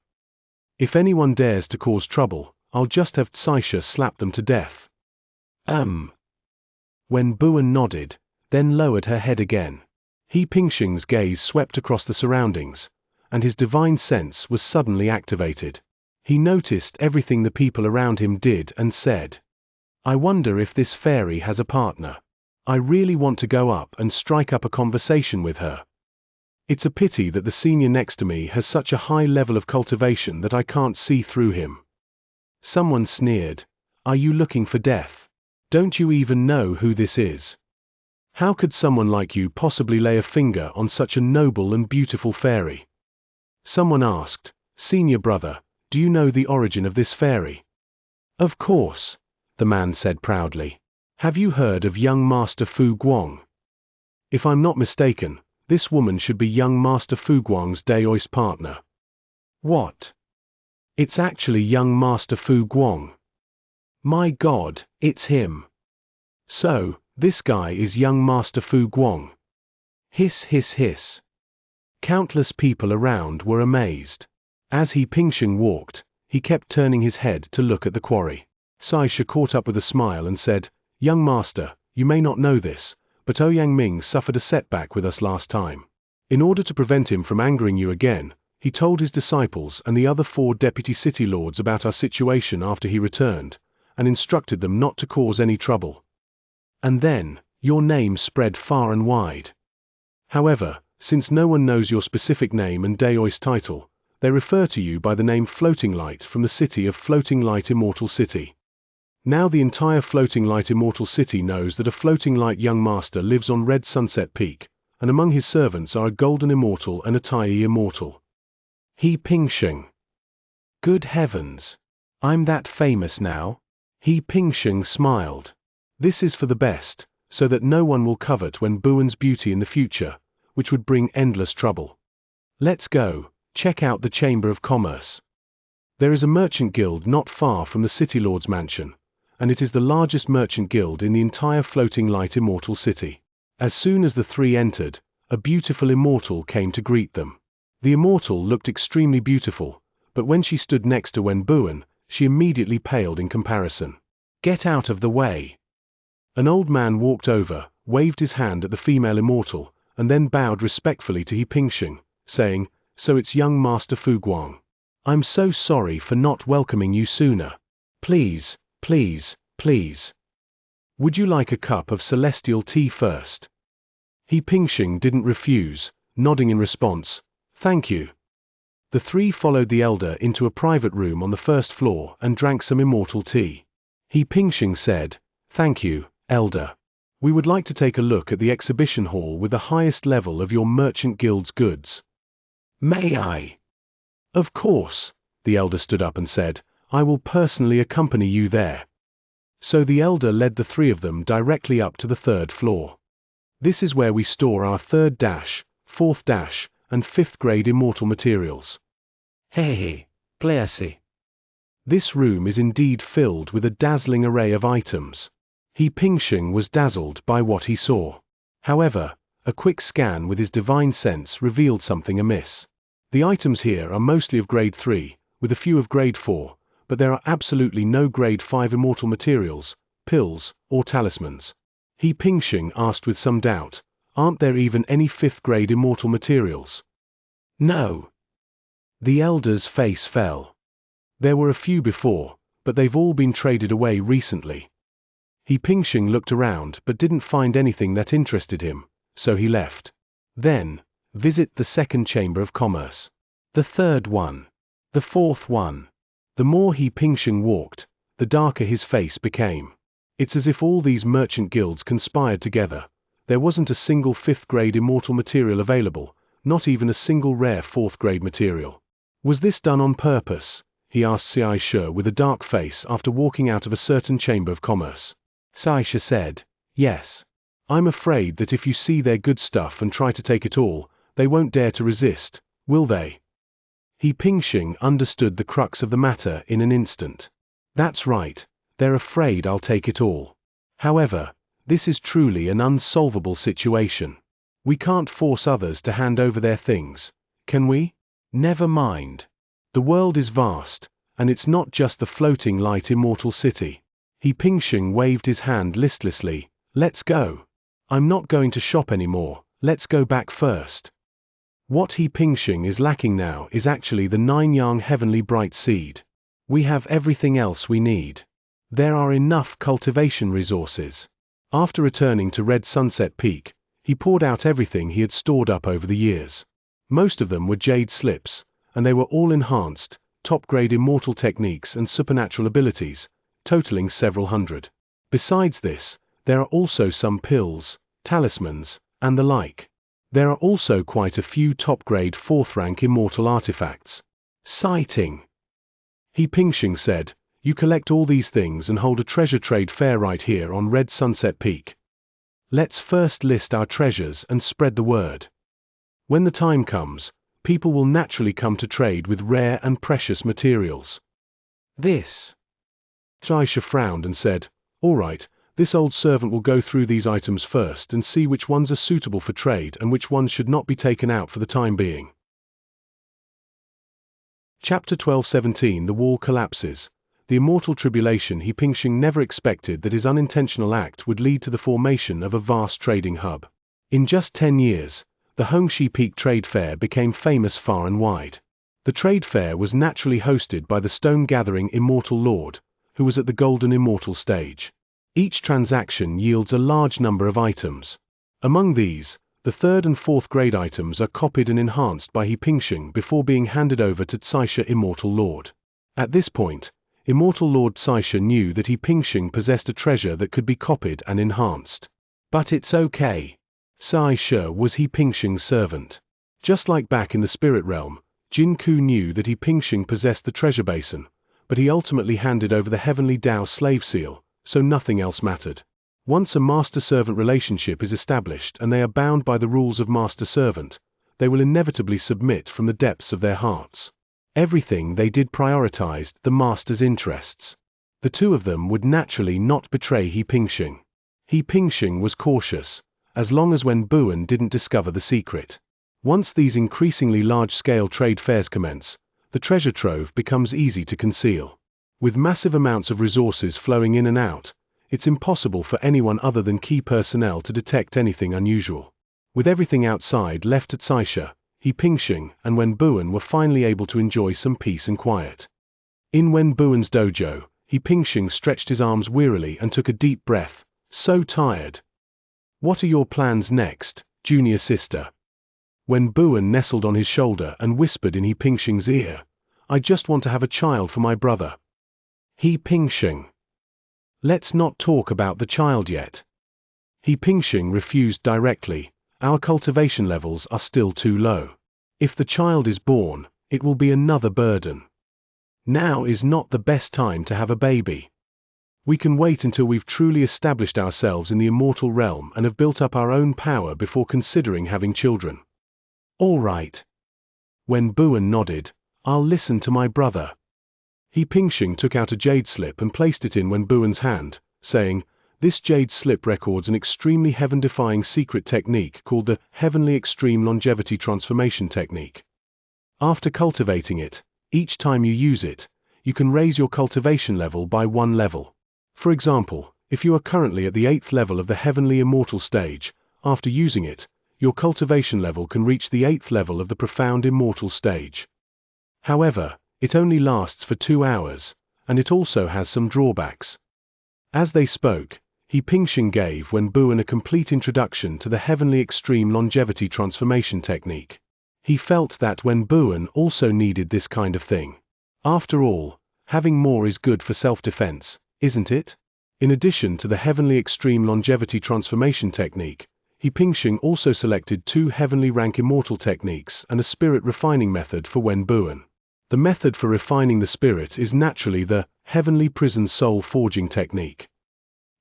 Speaker 1: If anyone dares to cause trouble, I'll just have Xianxia slap them to death. Wen Buan nodded, then lowered her head again. He Pingxing's gaze swept across the surroundings, and his divine sense was suddenly activated. He noticed everything the people around him did and said, I wonder if this fairy has a partner. I really want to go up and strike up a conversation with her. It's a pity that the senior next to me has such a high level of cultivation that I can't see through him. Someone sneered, are you looking for death? Don't you even know who this is? How could someone like you possibly lay a finger on such a noble and beautiful fairy? Someone asked, senior brother, do you know the origin of this fairy? Of course, the man said proudly. Have you heard of young Master Fu Guang? If I'm not mistaken, this woman should be young Master Fu Guang's Daoist partner. What? It's actually young Master Fu Guang. My God, it's him. So, this guy is young Master Fu Guang. Hiss, hiss, hiss. Countless people around were amazed. As He Pingxing walked, he kept turning his head to look at the quarry. Xianxia caught up with a smile and said, young master, you may not know this, but Ouyang Ming suffered a setback with us last time. In order to prevent him from angering you again, he told his disciples and the other 4 deputy city lords about our situation after he returned, and instructed them not to cause any trouble. And then, your name spread far and wide. However, since no one knows your specific name and Daoist title, they refer to you by the name Floating Light from the city of Floating Light Immortal City. Now the entire Floating Light Immortal City knows that a Floating Light young master lives on Red Sunset Peak, and among his servants are a Golden Immortal and a Tai Immortal. He Pingxing. Good heavens! I'm that famous now? He Pingxing smiled. This is for the best, so that no one will covet Wen Buan's beauty in the future, which would bring endless trouble. Let's go, check out the Chamber of Commerce. There is a merchant guild not far from the City Lord's mansion, and it is the largest merchant guild in the entire Floating Light Immortal City. As soon as the 3 entered, a beautiful immortal came to greet them. The immortal looked extremely beautiful, but when she stood next to Wen Buan, she immediately paled in comparison. Get out of the way! An old man walked over, waved his hand at the female immortal, and then bowed respectfully to He Pingxing, saying, so it's young Master Fu Guang. I'm so sorry for not welcoming you sooner. Please, please, please. Would you like a cup of celestial tea first? He Pingxing didn't refuse, nodding in response, thank you. The 3 followed the elder into a private room on the 1st floor and drank some immortal tea. He Pingxing said, thank you, elder. We would like to take a look at the exhibition hall with the highest level of your merchant guild's goods. May I? Of course, the elder stood up and said, I will personally accompany you there. So the elder led the 3 of them directly up to the 3rd floor. This is where we store our 3rd dash, 4th dash, and 5th grade immortal materials. Hey, Plessy. This room is indeed filled with a dazzling array of items. He Pingxing was dazzled by what he saw. However, A quick scan with his divine sense revealed something amiss. The items here are mostly of grade 3, with a few of grade 4, but there are absolutely no grade 5 immortal materials, pills, or talismans. He Pingxing asked with some doubt, aren't there even any 5th grade immortal materials? No. The elder's face fell. There were a few before, but they've all been traded away recently. He Pingxing looked around but didn't find anything that interested him, so he left. Then, visit the 2nd Chamber of Commerce. The 3rd one. The 4th one. The more He Pingxing walked, the darker his face became. It's as if all these merchant guilds conspired together. There wasn't a single 5th grade immortal material available, not even a single rare 4th grade material. Was this done on purpose? He asked Xianxia with a dark face after walking out of a certain chamber of commerce. Xianxia said, yes. I'm afraid that if you see their good stuff and try to take it all, they won't dare to resist, will they? He Pingxing understood the crux of the matter in an instant. That's right, they're afraid I'll take it all. However, this is truly an unsolvable situation. We can't force others to hand over their things, can we? Never mind. The world is vast, and it's not just the floating light immortal city. He Pingxing waved his hand listlessly, let's go. I'm not going to shop anymore, let's go back first. What He Pingxing is lacking now is actually the 9-yang heavenly bright seed. We have everything else we need. There are enough cultivation resources. After returning to Red Sunset Peak, he poured out everything he had stored up over the years. Most of them were jade slips, and they were all enhanced, top-grade immortal techniques and supernatural abilities, totaling several hundred. Besides this, there are also some pills, talismans, and the like. There are also quite a few top-grade 4th-rank immortal artifacts. Sighting. He Pingxing said, you collect all these things and hold a treasure trade fair right here on Red Sunset Peak. Let's first list our treasures and spread the word. When the time comes, people will naturally come to trade with rare and precious materials. This. Xianxia frowned and said, all right, this old servant will go through these items first and see which ones are suitable for trade and which ones should not be taken out for the time being. Chapter 12:17 The Wall Collapses. The immortal tribulation. He Pingxing never expected that his unintentional act would lead to the formation of a vast trading hub. In just 10 years, the Hongxi Peak Trade Fair became famous far and wide. The trade fair was naturally hosted by the stone-gathering Immortal Lord, who was at the Golden Immortal stage. Each transaction yields a large number of items. Among these, the 3rd and 4th grade items are copied and enhanced by He Pingxing before being handed over to Xianxia Immortal Lord. At this point, Immortal Lord Xianxia knew that He Pingxing possessed a treasure that could be copied and enhanced. But it's okay. Xianxia was He Pingxing's servant. Just like back in the spirit realm, Jin Ku knew that He Pingxing possessed the treasure basin, but he ultimately handed over the heavenly Dao slave seal, so nothing else mattered. Once a master-servant relationship is established and they are bound by the rules of master-servant, they will inevitably submit from the depths of their hearts. Everything they did prioritized the master's interests. The two of them would naturally not betray He Pingxing. He Pingxing was cautious, as long as Wen Buan didn't discover the secret. Once these increasingly large-scale trade fairs commence, the treasure trove becomes easy to conceal. With massive amounts of resources flowing in and out, it's impossible for anyone other than key personnel to detect anything unusual. With everything outside left at Xianxia, He Pingxing and Wen Buan were finally able to enjoy some peace and quiet. In Wen Buan's dojo, He Pingxing stretched his arms wearily and took a deep breath, so tired. What are your plans next, junior sister? Wen Buan nestled on his shoulder and whispered in He Pingxing's ear, I just want to have a child for my brother. He Pingxing. Let's not talk about the child yet. He Pingxing refused directly, our cultivation levels are still too low. If the child is born, it will be another burden. Now is not the best time to have a baby. We can wait until we've truly established ourselves in the immortal realm and have built up our own power before considering having children. All right. Wen Buan nodded, I'll listen to my brother. He Pingxing took out a jade slip and placed it in Wen Buan's hand, saying, This jade slip records an extremely heaven-defying secret technique called the Heavenly Extreme Longevity Transformation Technique. After cultivating it, each time you use it, you can raise your cultivation level by 1 level. For example, if you are currently at the 8th level of the Heavenly Immortal stage, after using it, your cultivation level can reach the 8th level of the Profound Immortal stage. However, it only lasts for 2 hours, and it also has some drawbacks. As they spoke, He Pingxing gave Wen Buan a complete introduction to the Heavenly Extreme Longevity Transformation Technique. He felt that Wen Buan also needed this kind of thing. After all, having more is good for self-defense, isn't it? In addition to the Heavenly Extreme Longevity Transformation Technique, He Pingxing also selected 2 Heavenly Rank Immortal techniques and a spirit refining method for Wen Buan. The method for refining the spirit is naturally the Heavenly Prison Soul Forging Technique.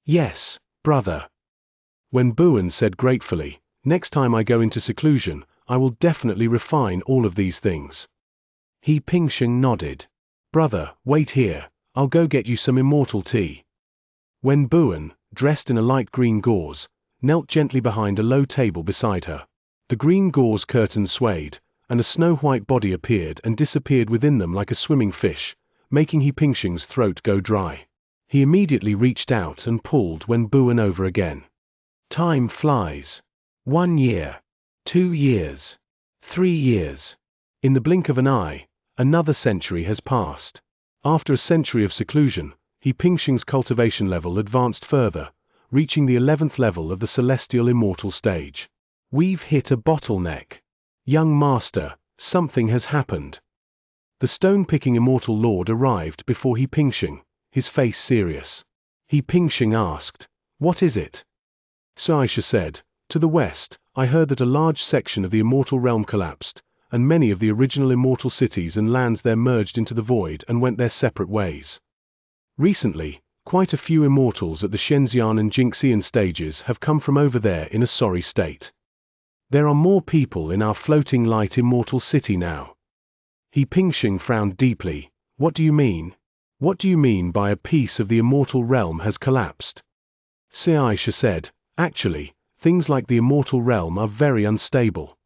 Speaker 1: Yes, brother. Wen Buan said gratefully, next time I go into seclusion, I will definitely refine all of these things. He Pingxing nodded. Brother, wait here, I'll go get you some immortal tea. Wen Buan, dressed in a light green gauze, knelt gently behind a low table beside her. The green gauze curtains swayed, and a snow-white body appeared and disappeared within them like a swimming fish, making He Pingxing's throat go dry. He immediately reached out and pulled Wen Buan over again. Time flies. 1 year. 2 years. 3 years. In the blink of an eye, another century has passed. After a century of seclusion, He Pingxing's cultivation level advanced further, reaching the 11th level of the Celestial Immortal stage. We've hit a bottleneck. Young master, something has happened. The stone-picking Immortal Lord arrived before He Pingxing, his face serious. He Pingxing asked, "What is it?" Xianxia said, "To the west, I heard that a large section of the Immortal Realm collapsed, and many of the original Immortal cities and lands there merged into the void and went their separate ways. Recently, quite a few Immortals at the Xianxia and Xianxia stages have come from over there in a sorry state. There are more people in our floating light Immortal city now." He Pingxing frowned deeply. "What do you mean? What do you mean by a piece of the Immortal Realm has collapsed?" Xianxia said, "Actually, things like the Immortal Realm are very unstable.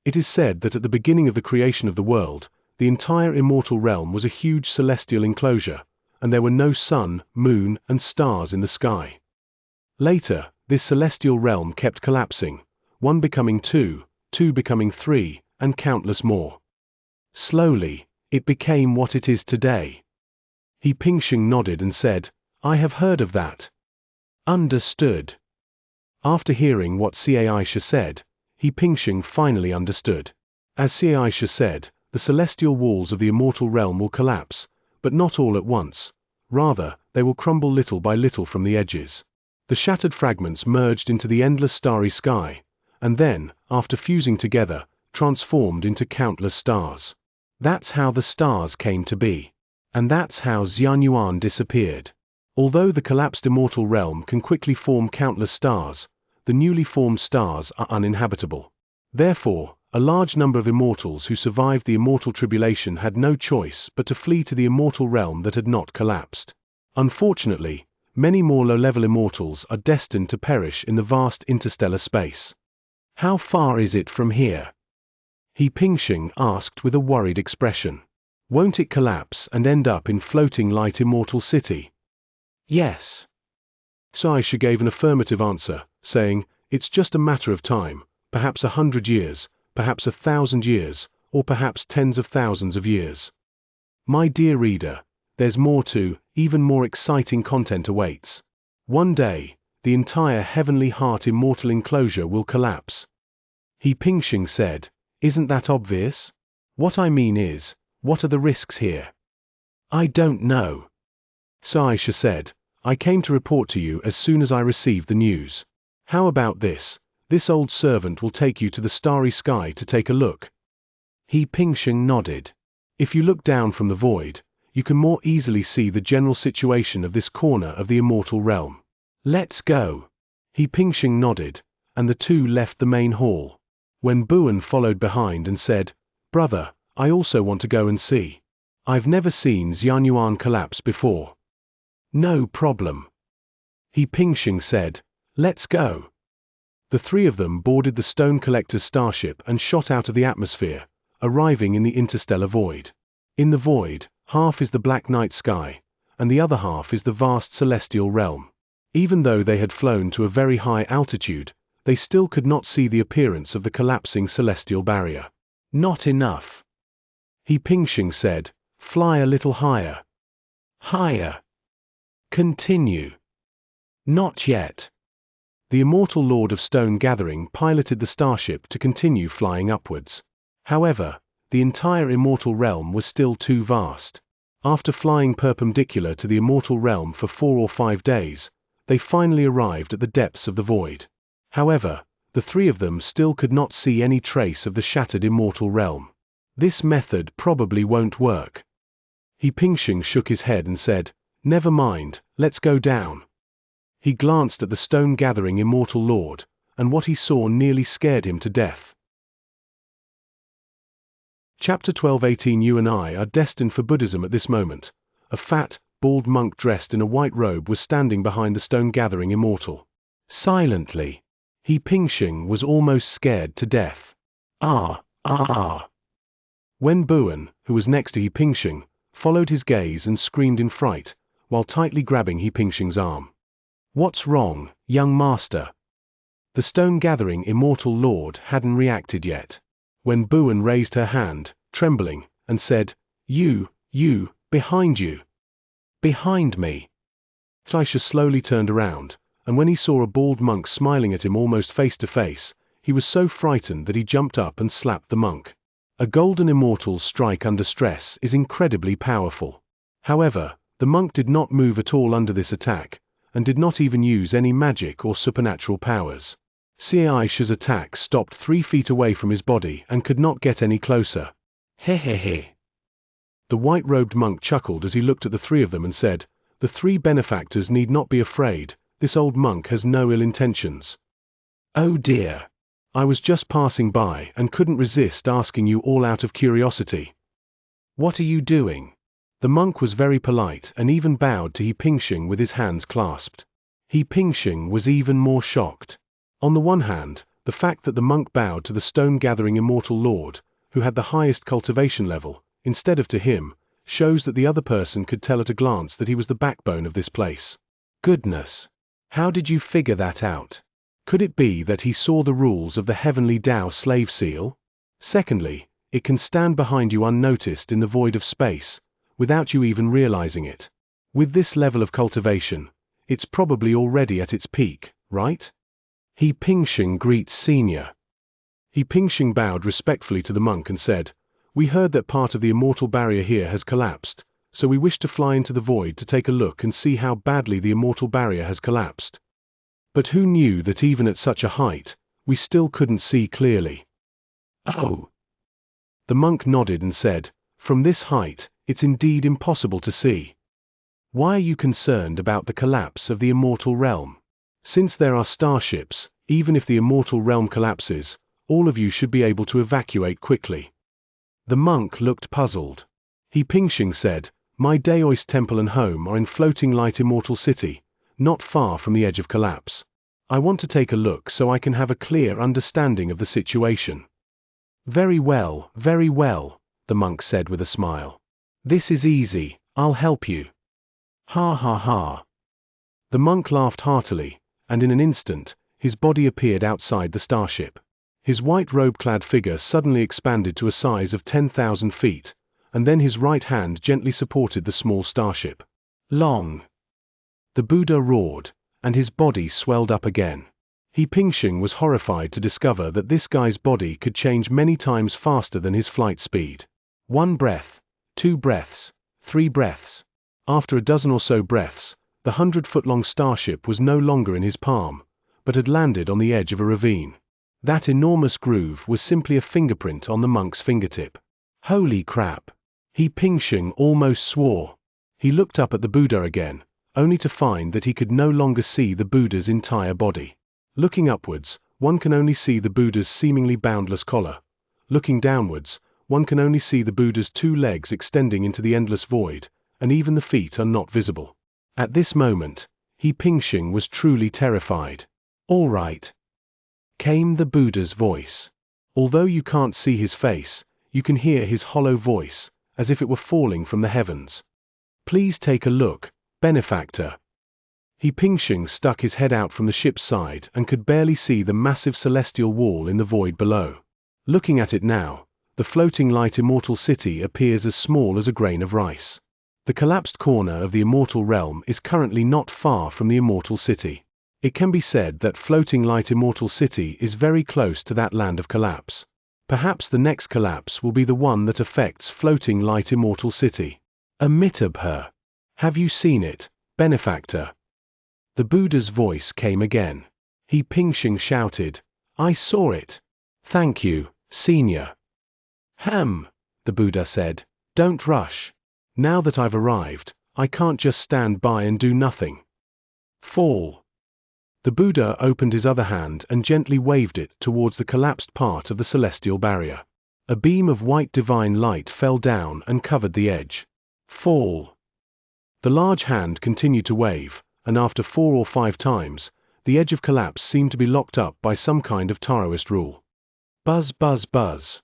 Speaker 1: It is said that at the beginning of the creation of the world, the entire Immortal Realm was a huge celestial enclosure, and there were no sun, moon, and stars in the sky. Later, this celestial realm kept collapsing, 1 becoming 2, 2 becoming 3, and countless more. Slowly, it became what it is today." He Pingxing nodded and said, "I have heard of that." Understood. After hearing what Xianxia said, He Pingxing finally understood. As Xianxia said, the celestial walls of the Immortal Realm will collapse, but not all at once. Rather, they will crumble little by little from the edges. The shattered fragments merged into the endless starry sky, and then, after fusing together, transformed into countless stars. That's how the stars came to be. And that's how Xianyuan disappeared. Although the collapsed Immortal Realm can quickly form countless stars, the newly formed stars are uninhabitable. Therefore, a large number of Immortals who survived the Immortal Tribulation had no choice but to flee to the Immortal Realm that had not collapsed. Unfortunately, many more low-level Immortals are destined to perish in the vast interstellar space. How far is it from here? He Pingxing asked with a worried expression. Won't it collapse and end up in floating light Immortal City? Yes. Xianxia gave an affirmative answer, saying, "It's just a matter of time, perhaps 100 years, perhaps 1,000 years, or perhaps tens of thousands of years." My dear reader, there's more to, even more exciting content awaits. One day, the entire Heavenly Heart Immortal enclosure will collapse. He Pingxing said, "Isn't that obvious? What I mean is, what are the risks here?" "I don't know." Xianxia said, "I came to report to you as soon as I received the news. How about this? This old servant will take you to the starry sky to take a look." He Pingxing nodded. "If you look down from the void, you can more easily see the general situation of this corner of the Immortal Realm. Let's go." He Pingxing nodded, and the two left the main hall. Wen Buan followed behind and said, "Brother, I also want to go and see. I've never seen Xianyuan collapse before." "No problem." He Pingxing said, "Let's go." The three of them boarded the Stone Collector's starship and shot out of the atmosphere, arriving in the interstellar void. In the void, half is the black night sky, and the other half is the vast celestial realm. Even though they had flown to a very high altitude, they still could not see the appearance of the collapsing celestial barrier. "Not enough." He Pingxing said, "Fly a little higher." "Higher." "Continue." "Not yet." The immortal Lord of Stone Gathering piloted the starship to continue flying upwards. However, the entire immortal realm was still too vast. After flying perpendicular to the immortal realm for 4 or 5 days, they finally arrived at the depths of the void. However, the three of them still could not see any trace of the shattered immortal realm. This method probably won't work. He Pingxing shook his head and said, "Never mind, let's go down." He glanced at the Stone Gathering immortal lord, and what he saw nearly scared him to death. Chapter 12:18. You and I are destined for Buddhism at this moment. A fat, bald monk dressed in a white robe was standing behind the Stone Gathering immortal. Silently. He Pingxing was almost scared to death. Ah. Wen Buan, who was next to He Pingxing, followed his gaze and screamed in fright, while tightly grabbing He Pingxing's arm. "What's wrong, young master?" The Stone Gathering immortal lord hadn't reacted yet. Wen Buan raised her hand, trembling, and said, You, behind you. Behind me." Xianxia slowly turned around, and when he saw a bald monk smiling at him almost face to face, he was so frightened that he jumped up and slapped the monk. A golden immortal's strike under stress is incredibly powerful. However, the monk did not move at all under this attack, and did not even use any magic or supernatural powers. Xianxia's attack stopped 3 feet away from his body and could not get any closer. Hehehe. The white-robed monk chuckled as he looked at the three of them and said, "The 3 benefactors need not be afraid, this old monk has no ill intentions." "Oh dear. I was just passing by and couldn't resist asking you all out of curiosity. What are you doing?" The monk was very polite and even bowed to He Pingxing with his hands clasped. He Pingxing was even more shocked. On the one hand, the fact that the monk bowed to the Stone Gathering immortal lord, who had the highest cultivation level, instead of to him, shows that the other person could tell at a glance that he was the backbone of this place. Goodness! How did you figure that out? Could it be that he saw the rules of the heavenly Tao slave seal? Secondly, it can stand behind you unnoticed in the void of space, without you even realizing it. With this level of cultivation, it's probably already at its peak, right? He Pingxing greets Senior. He Pingxing bowed respectfully to the monk and said, "We heard that part of the immortal barrier here has collapsed, so we wish to fly into the void to take a look and see how badly the immortal barrier has collapsed. But who knew that even at such a height, we still couldn't see clearly?" "Oh." The monk nodded and said, "From this height, it's indeed impossible to see. Why are you concerned about the collapse of the immortal realm? Since there are starships, even if the immortal realm collapses, all of you should be able to evacuate quickly." The monk looked puzzled. He Pingxing said, "My Daoist temple and home are in floating light immortal city, not far from the edge of collapse. I want to take a look so I can have a clear understanding of the situation." Very well, the monk said with a smile. "This is easy, I'll help you." Ha ha ha. The monk laughed heartily, and in an instant, his body appeared outside the starship. His white robe-clad figure suddenly expanded to a size of 10,000 feet, and then his right hand gently supported the small starship. Long. The Buddha roared, and his body swelled up again. He Pingxing was horrified to discover that this guy's body could change many times faster than his flight speed. 1 breath, 2 breaths, 3 breaths. After a dozen or so breaths, the 100-foot-long starship was no longer in his palm, but had landed on the edge of a ravine. That enormous groove was simply a fingerprint on the monk's fingertip. Holy crap! He Pingxing almost swore. He looked up at the Buddha again, only to find that he could no longer see the Buddha's entire body. Looking upwards, one can only see the Buddha's seemingly boundless collar. Looking downwards, one can only see the Buddha's 2 legs extending into the endless void, and even the feet are not visible. At this moment, He Pingxing was truly terrified. "All right," came the Buddha's voice. Although you can't see his face, you can hear his hollow voice, as if it were falling from the heavens. "Please take a look, benefactor." He Pingxing stuck his head out from the ship's side and could barely see the massive celestial wall in the void below. Looking at it now, the floating light immortal city appears as small as a grain of rice. The collapsed corner of the immortal realm is currently not far from the immortal city. It can be said that floating light immortal city is very close to that land of collapse. Perhaps the next collapse will be the one that affects floating light immortal city. Amitabha. Have you seen it, benefactor? The Buddha's voice came again. He Pingxing shouted, "I saw it. Thank you, senior." The Buddha said, "Don't rush. Now that I've arrived, I can't just stand by and do nothing. Fall." The Buddha opened his other hand and gently waved it towards the collapsed part of the celestial barrier. A beam of white divine light fell down and covered the edge. Fall. The large hand continued to wave, and after 4 or 5 times, the edge of collapse seemed to be locked up by some kind of Taoist rule. Buzz, buzz, buzz.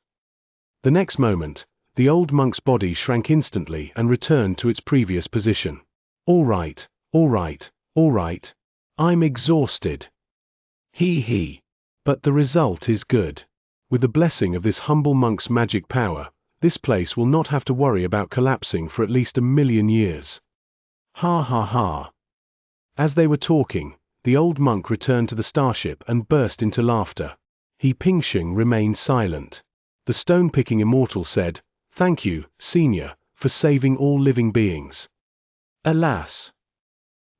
Speaker 1: The next moment, the old monk's body shrank instantly and returned to its previous position. "All right, all right, all right. I'm exhausted. He. But the result is good. With the blessing of this humble monk's magic power, this place will not have to worry about collapsing for at least 1,000,000 years." Ha ha ha. As they were talking, the old monk returned to the starship and burst into laughter. He Pingxing remained silent. The stone-picking immortal said, "Thank you, senior, for saving all living beings." Alas.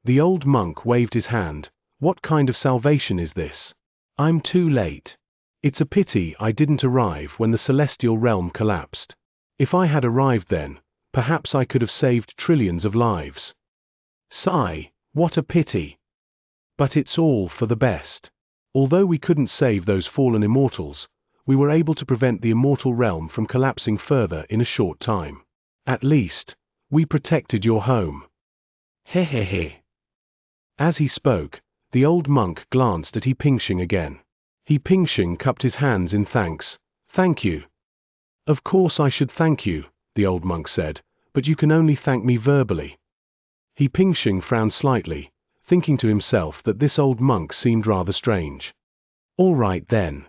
Speaker 1: The old monk waved his hand. "What kind of salvation is this? I'm too late. It's a pity I didn't arrive when the celestial realm collapsed. If I had arrived then, perhaps I could have saved trillions of lives. Sigh, what a pity. But it's all for the best. Although we couldn't save those fallen immortals, we were able to prevent the immortal realm from collapsing further in a short time. At least, we protected your home." Hehehe. As he spoke, the old monk glanced at He Pingxing again. He Pingxing cupped his hands in thanks. "Thank you." "Of course I should thank you," the old monk said, "but you can only thank me verbally." He Pingxing frowned slightly, thinking to himself that this old monk seemed rather strange. "All right then."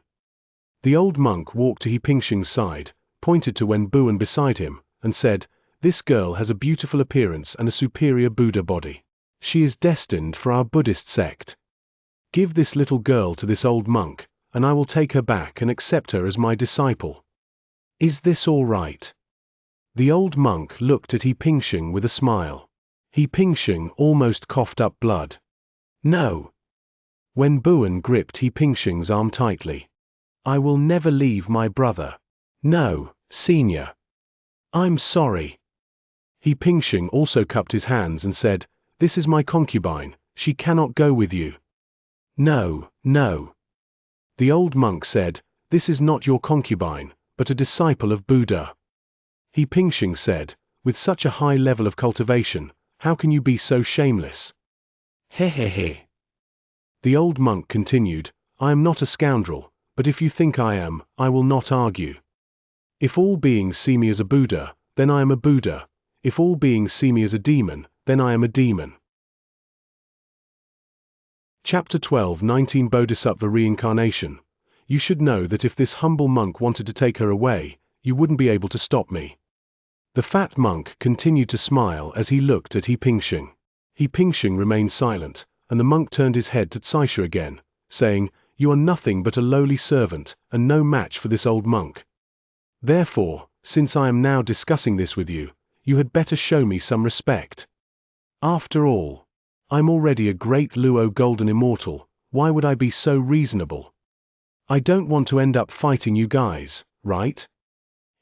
Speaker 1: The old monk walked to He Pingxing's side, pointed to Wen Buan beside him, and said, "This girl has a beautiful appearance and a superior Buddha body. She is destined for our Buddhist sect. Give this little girl to this old monk, and I will take her back and accept her as my disciple. Is this all right?" The old monk looked at He Pingxing with a smile. He Pingxing almost coughed up blood. "No." Wen Buan gripped He Pingxing's arm tightly. "I will never leave my brother. No, senior. I'm sorry." He Pingxing also cupped his hands and said, "This is my concubine, she cannot go with you." "No, no." The old monk said, "This is not your concubine, but a disciple of Buddha." He Pingxing said, "With such a high level of cultivation, how can you be so shameless?" Hehehe. The old monk continued, "I am not a scoundrel, but if you think I am, I will not argue. If all beings see me as a Buddha, then I am a Buddha. If all beings see me as a demon, then I am a demon." Chapter 12, 19 Bodhisattva Reincarnation. You should know that if this humble monk wanted to take her away, you wouldn't be able to stop me. The fat monk continued to smile as he looked at He Pingxing. He Pingxing remained silent, and the monk turned his head to Xianxia again, saying, "You are nothing but a lowly servant, and no match for this old monk. Therefore, since I am now discussing this with you, you had better show me some respect. After all, I'm already a great Luo golden immortal, why would I be so reasonable? I don't want to end up fighting you guys, right?"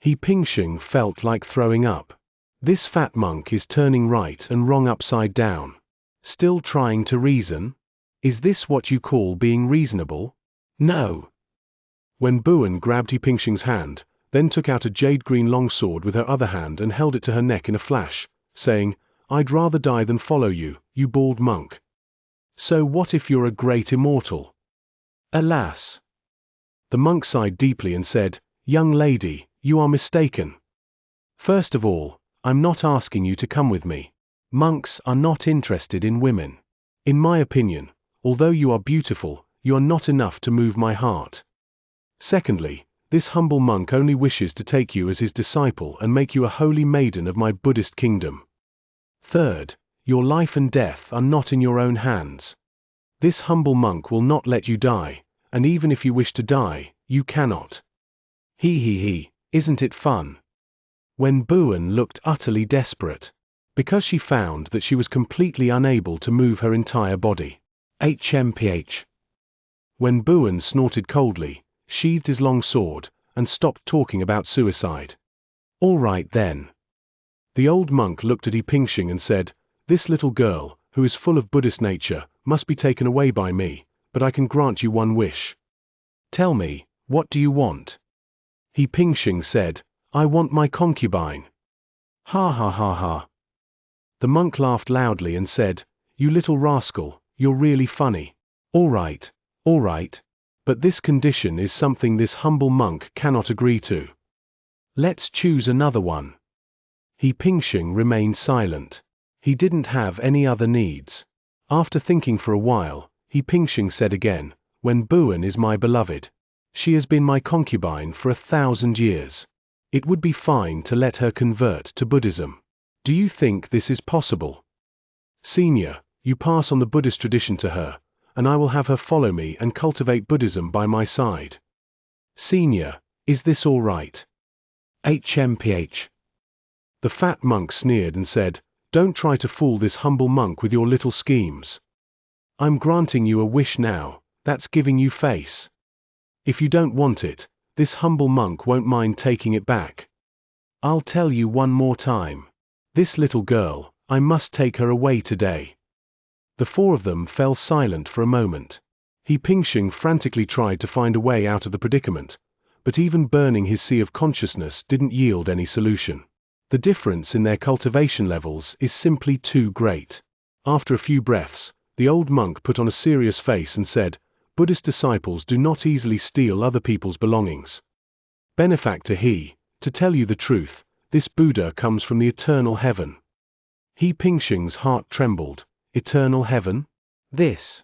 Speaker 1: He Pingxing felt like throwing up. This fat monk is turning right and wrong upside down. Still trying to reason? Is this what you call being reasonable? No. Wen Buan grabbed He Pingxing's hand, then took out a jade-green longsword with her other hand and held it to her neck in a flash, saying, "I'd rather die than follow you, you bald monk. So what if you're a great immortal? Alas. The monk sighed deeply and said, Young lady, you are mistaken. First of all, I'm not asking you to come with me. Monks are not interested in women. In my opinion, although you are beautiful, you are not enough to move my heart. Secondly, this humble monk only wishes to take you as his disciple and make you a holy maiden of my Buddhist kingdom. Third, your life and death are not in your own hands. This humble monk will not let you die, and even if you wish to die, you cannot. He, isn't it fun? When Buan looked utterly desperate, because she found that she was completely unable to move her entire body. HMPH. When Buan snorted coldly, sheathed his long sword, and stopped talking about suicide. All right then. The old monk looked at Pingxing and said, This little girl, who is full of Buddhist nature, must be taken away by me, but I can grant you one wish. Tell me, what do you want? Pingxing said, I want my concubine. Ha ha ha ha. The monk laughed loudly and said, You little rascal, you're really funny. All right, but this condition is something this humble monk cannot agree to. Let's choose another one. Pingxing remained silent. He didn't have any other needs. After thinking for a while, Pingxing said again, When Buan is my beloved. She has been my concubine for 1,000 years. It would be fine to let her convert to Buddhism. Do you think this is possible? Xianxia, you pass on the Buddhist tradition to her, and I will have her follow me and cultivate Buddhism by my side. Xianxia, is this all right? HMPH. The fat monk sneered and said, Don't try to fool this humble monk with your little schemes. I'm granting you a wish now, that's giving you face. If you don't want it, this humble monk won't mind taking it back. I'll tell you one more time. This little girl, I must take her away today. The four of them fell silent for a moment. Pingxing frantically tried to find a way out of the predicament, but even burning his sea of consciousness didn't yield any solution. The difference in their cultivation levels is simply too great. After a few breaths, the old monk put on a serious face and said, Buddhist disciples do not easily steal other people's belongings. Benefactor to tell you the truth, this Buddha comes from the eternal heaven. Pingxing's heart trembled. Eternal heaven? This.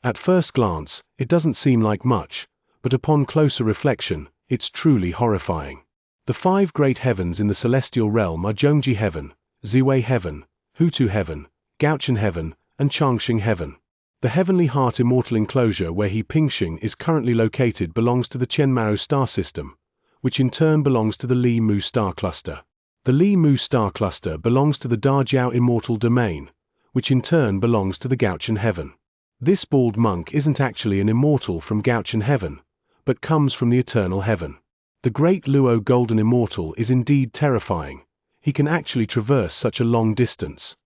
Speaker 1: At first glance, it doesn't seem like much, but upon closer reflection, it's truly horrifying. The 5 great heavens in the celestial realm are Zhongji heaven, Ziwei heaven, Hutu heaven, Gaochen heaven, and Changxing heaven. The heavenly heart immortal enclosure where Pingxing is currently located belongs to the Qianmao star system, which in turn belongs to the Li Mu star cluster. The Li Mu star cluster belongs to the Dajiao immortal domain, which in turn belongs to the Gaochen heaven. This bald monk isn't actually an immortal from Gaochen heaven, but comes from the eternal heaven. The great Luo golden immortal is indeed terrifying. He can actually traverse such a long distance.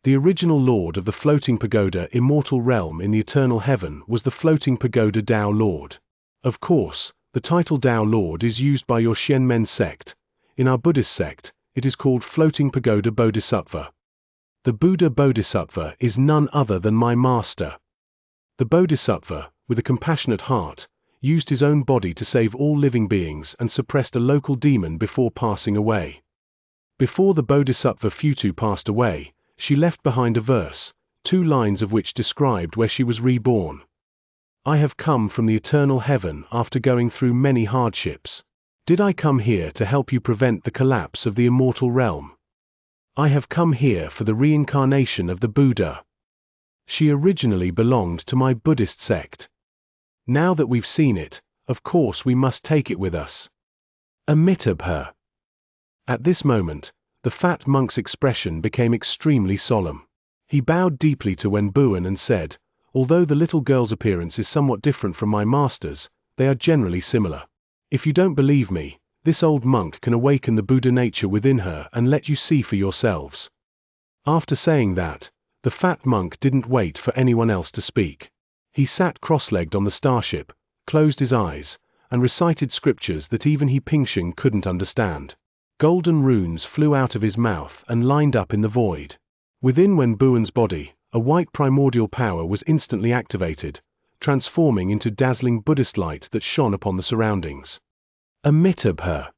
Speaker 1: The original lord of the floating pagoda immortal realm in the eternal heaven was the floating pagoda Tao Lord. Of course, the title Tao Lord is used by your Xianmen sect. In our Buddhist sect, it is called floating pagoda Bodhisattva. The Buddha Bodhisattva is none other than my master. The Bodhisattva, with a compassionate heart, used his own body to save all living beings and suppressed a local demon before passing away. Before the Bodhisattva Futu passed away, she left behind a verse, 2 lines of which described where she was reborn. I have come from the eternal heaven after going through many hardships. Did I come here to help you prevent the collapse of the immortal realm? I have come here for the reincarnation of the Buddha. She originally belonged to my Buddhist sect. Now that we've seen it, of course we must take it with us. Amitabha. At this moment, the fat monk's expression became extremely solemn. He bowed deeply to Wenbuan and said, Although the little girl's appearance is somewhat different from my master's, they are generally similar. If you don't believe me, this old monk can awaken the Buddha nature within her and let you see for yourselves. After saying that, the fat monk didn't wait for anyone else to speak. He sat cross-legged on the starship, closed his eyes, and recited scriptures that even Pingxing couldn't understand. Golden runes flew out of his mouth and lined up in the void. Within Wenbuan's body, a white primordial power was instantly activated, transforming into dazzling Buddhist light that shone upon the surroundings. Amitabha.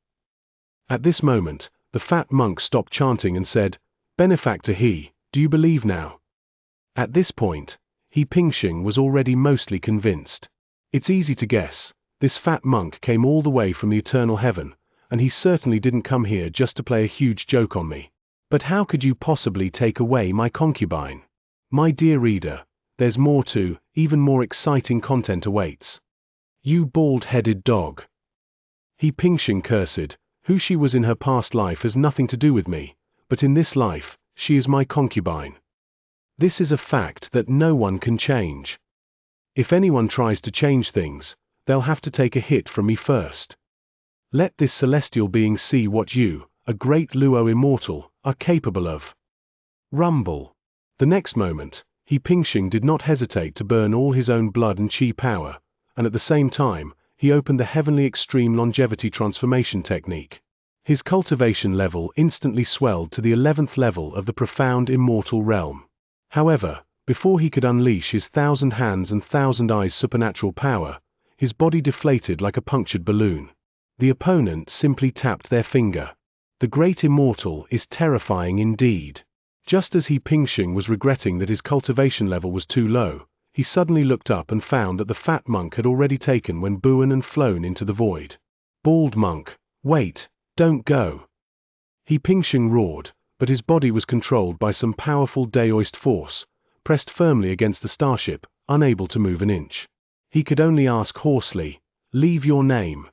Speaker 1: At this moment, the fat monk stopped chanting and said, "Benefactor He, do you believe now?" At this point, He Pingxing was already mostly convinced. It's easy to guess, this fat monk came all the way from the eternal heaven, and he certainly didn't come here just to play a huge joke on me. But how could you possibly take away my concubine? My dear reader, there's more to, even more exciting content awaits. You bald-headed dog. He Pingxing cursed, who she was in her past life has nothing to do with me, but in this life, she is my concubine. This is a fact that no one can change. If anyone tries to change things, they'll have to take a hit from me first. Let this celestial being see what you, a great Luo immortal, are capable of. Rumble. The next moment, He Pingxing did not hesitate to burn all his own blood and chi power, and at the same time, he opened the heavenly extreme longevity transformation technique. His cultivation level instantly swelled to the 11th level of the profound immortal realm. However, before he could unleash his 1,000 hands and 1,000 eyes supernatural power, his body deflated like a punctured balloon. The opponent simply tapped their finger. The great immortal is terrifying indeed. Just as He Pingxing was regretting that his cultivation level was too low, he suddenly looked up and found that the fat monk had already taken Wen Buan and flown into the void. Bald monk, wait, don't go. He Pingxing roared, but his body was controlled by some powerful Daoist force, pressed firmly against the starship, unable to move an inch. He could only ask hoarsely, "Leave your name."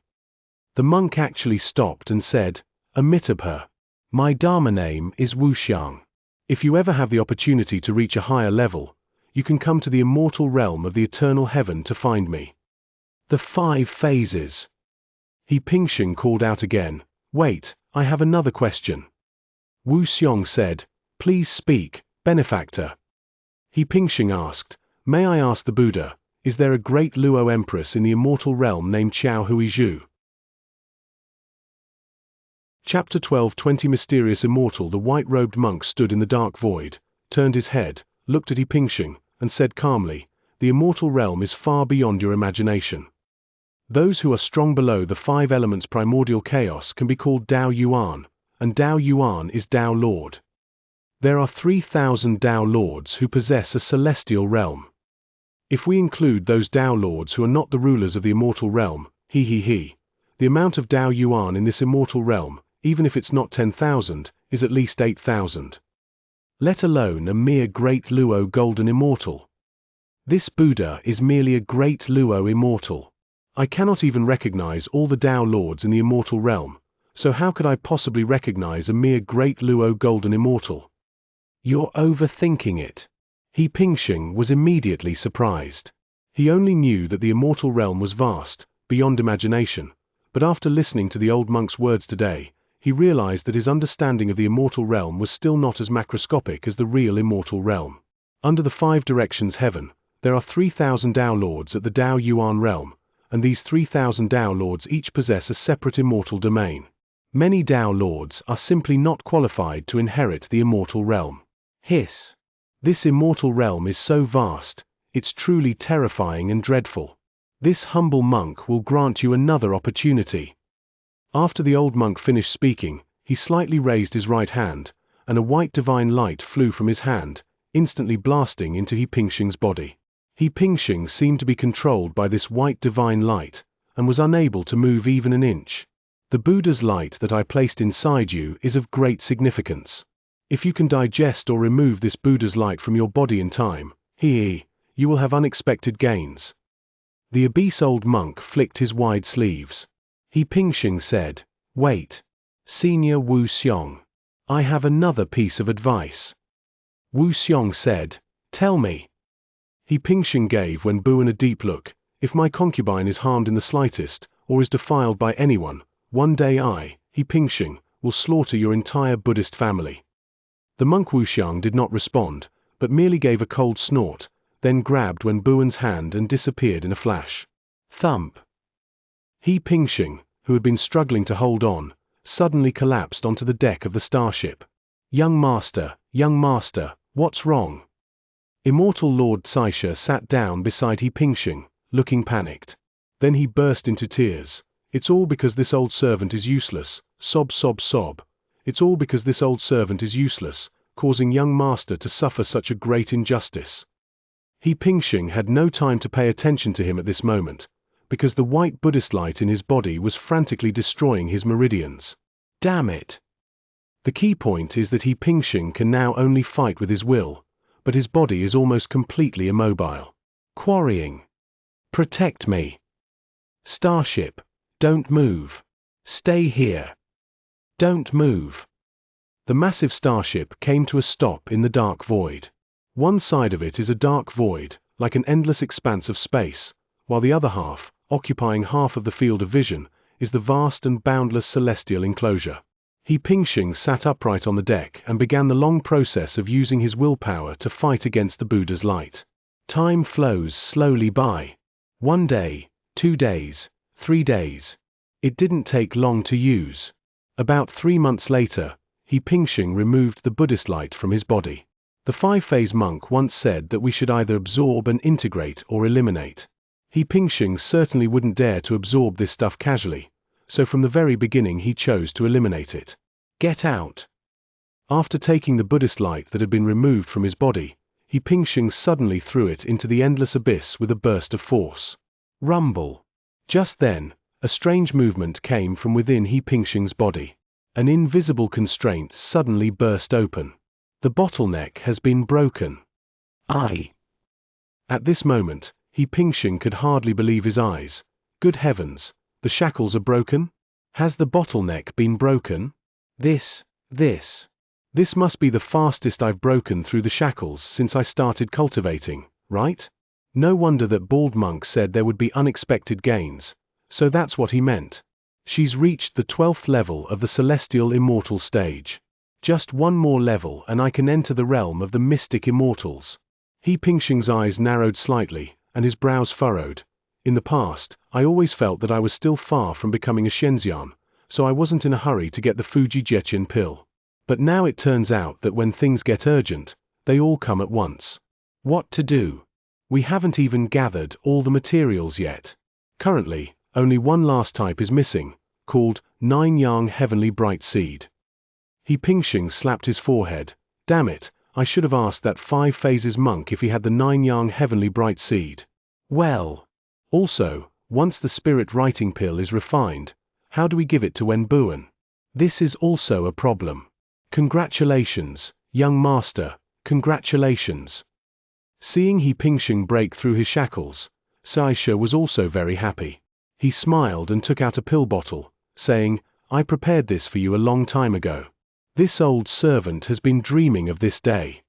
Speaker 1: The monk actually stopped and said, "Amitabha. My Dharma name is Wuxiang. If you ever have the opportunity to reach a higher level, you can come to the immortal realm of the eternal heaven to find me." The 5 phases. He Pingxing called out again, "Wait, I have another question." Wu Xiong said, "Please speak, benefactor." He Pingxing asked, "May I ask the Buddha, is there a great Luo empress in the immortal realm named Xiao Huizhu?" Chapter 12:20 Mysterious Immortal. The white-robed monk stood in the dark void, turned his head, looked at He Pingxing, and said calmly, "The immortal realm is far beyond your imagination. Those who are strong below the 5 elements primordial chaos can be called Dao Yuan, and Dao Yuan is Dao Lord. There are 3,000 Dao Lords who possess a celestial realm. If we include those Dao Lords who are not the rulers of the immortal realm, the amount of Dao Yuan in this immortal realm, even if it's not 10,000, is at least 8,000. Let alone a mere great Luo golden immortal. This Buddha is merely a great Luo immortal. I cannot even recognize all the Dao Lords in the immortal realm, so how could I possibly recognize a mere great Luo golden immortal? You're overthinking it. He Pingxing was immediately surprised. He only knew that the immortal realm was vast, beyond imagination, but after listening to the old monk's words today, he realized that his understanding of the immortal realm was still not as macroscopic as the real immortal realm. Under the 5 directions heaven, there are 3,000 Dao Lords at the Dao Yuan realm, and these 3,000 Dao Lords each possess a separate immortal domain. Many Dao Lords are simply not qualified to inherit the immortal realm. Hiss. This immortal realm is so vast, it's truly terrifying and dreadful. This humble monk will grant you another opportunity. After the old monk finished speaking, he slightly raised his right hand, and a white divine light flew from his hand, instantly blasting into He Pingxing's body. He Pingxing seemed to be controlled by this white divine light, and was unable to move even an inch. The Buddha's light that I placed inside you is of great significance. If you can digest or remove this Buddha's light from your body in time, you will have unexpected gains. The obese old monk flicked his wide sleeves. He Pingxing said, "Wait. Senior Wu Xiong. I have another piece of advice." Wu Xiong said, "Tell me." He Pingxing gave Wen Buan a deep look. "If my concubine is harmed in the slightest, or is defiled by anyone, one day I, He Pingxing, will slaughter your entire Buddhist family." The monk Wu Xiang did not respond, but merely gave a cold snort, then grabbed Wen Buan's hand and disappeared in a flash. Thump. He Pingxing, who had been struggling to hold on, suddenly collapsed onto the deck of the starship. Young master, what's wrong?" Immortal Lord Xianxia sat down beside He Pingxing, looking panicked. Then he burst into tears. It's all because this old servant is useless, sob sob sob. It's all because this old servant is useless, causing young master to suffer such a great injustice. He Pingxing had no time to pay attention to him at this moment, because the white Buddhist light in his body was frantically destroying his meridians. Damn it! The key point is that He Pingxing can now only fight with his will, but his body is almost completely immobile. Quarrying. Protect me. Starship, don't move. Stay here. Don't move. The massive starship came to a stop in the dark void. One side of it is a dark void, like an endless expanse of space, while the other half, occupying half of the field of vision, is the vast and boundless celestial enclosure. He Pingxing sat upright on the deck and began the long process of using his willpower to fight against the Buddha's light. Time flows slowly by. 1 day, 2 days, 3 days. It didn't take long to use. About 3 months later, He Pingxing removed the Buddhist light from his body. The 5-phase monk once said that we should either absorb and integrate or eliminate. He Pingxing certainly wouldn't dare to absorb this stuff casually, so from the very beginning he chose to eliminate it. Get out! After taking the Buddhist light that had been removed from his body, He Pingxing suddenly threw it into the endless abyss with a burst of force. Rumble! Just then, a strange movement came from within He Pingxing's body. An invisible constraint suddenly burst open. The bottleneck has been broken. At this moment, He Pingxing could hardly believe his eyes. Good heavens, the shackles are broken? Has the bottleneck been broken? This must be the fastest I've broken through the shackles since I started cultivating, right? No wonder that bald monk said there would be unexpected gains, so that's what he meant. She's reached the 12th level of the celestial immortal stage. Just one more level and I can enter the realm of the mystic immortals. He Pingxing's eyes narrowed slightly, and his brows furrowed. In the past, I always felt that I was still far from becoming a Xianxia, so I wasn't in a hurry to get the Fuji Jichen pill. But now it turns out that when things get urgent, they all come at once. What to do? We haven't even gathered all the materials yet. Currently, only one last type is missing, called 9-yang heavenly bright seed. He Pingxing slapped his forehead. Damn it, I should have asked that 5 phases monk if he had the 9-yang heavenly bright seed. Well. Also, once the spirit writing pill is refined, how do we give it to Wenbuan? This is also a problem. Congratulations, young master, congratulations. Seeing He Pingxing break through his shackles, Xianxia was also very happy. He smiled and took out a pill bottle, saying, I prepared this for you a long time ago. This old servant has been dreaming of this day.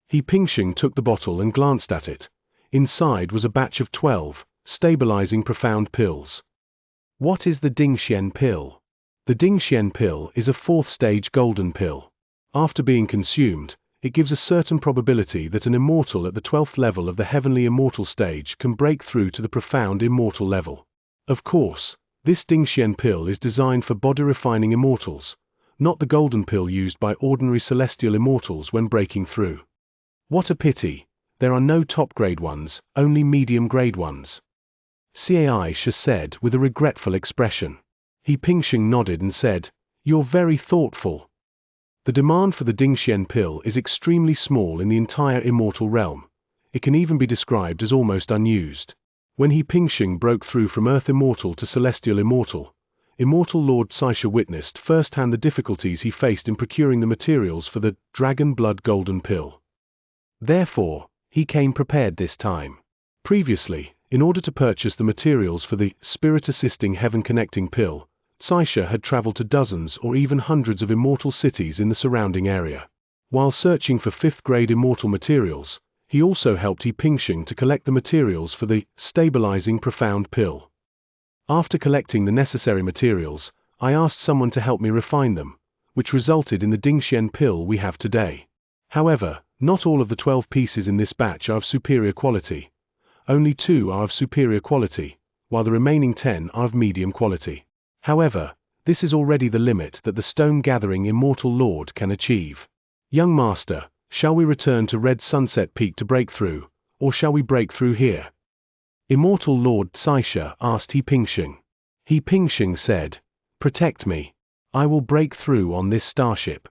Speaker 1: He Pingxing took the bottle and glanced at it. Inside was a batch of 12, stabilizing profound pills. What is the Dingxian pill? The Dingxian pill is a 4th stage golden pill. After being consumed, it gives a certain probability that an immortal at the 12th level of the heavenly immortal stage can break through to the profound immortal level. Of course, this Dingxian pill is designed for body-refining immortals, not the golden pill used by ordinary celestial immortals when breaking through. What a pity, there are no top-grade ones, only medium-grade ones. Xianxia said with a regretful expression. He Pingxing nodded and said, You're very thoughtful. The demand for the Dingxian pill is extremely small in the entire immortal realm. It can even be described as almost unused. When He Pingxing broke through from Earth Immortal to Celestial Immortal, Immortal Lord Xianxia witnessed firsthand the difficulties he faced in procuring the materials for the Dragon Blood Golden Pill. Therefore, he came prepared this time. Previously, in order to purchase the materials for the Spirit Assisting Heaven Connecting Pill, Xianxia had traveled to dozens or even hundreds of immortal cities in the surrounding area. While searching for 5th-grade immortal materials, he also helped He Pingxing to collect the materials for the Stabilizing Profound Pill. After collecting the necessary materials, I asked someone to help me refine them, which resulted in the Dingxian pill we have today. However, not all of the 12 pieces in this batch are of superior quality. Only 2 are of superior quality, while the remaining 10 are of medium quality. However, this is already the limit that the stone-gathering Immortal Lord can achieve. Young Master, Shall we return to Red Sunset Peak to break through, or shall we break through here? Immortal Lord Xianxia asked He Pingxing. He Pingxing said, "Protect me. I will break through on this starship."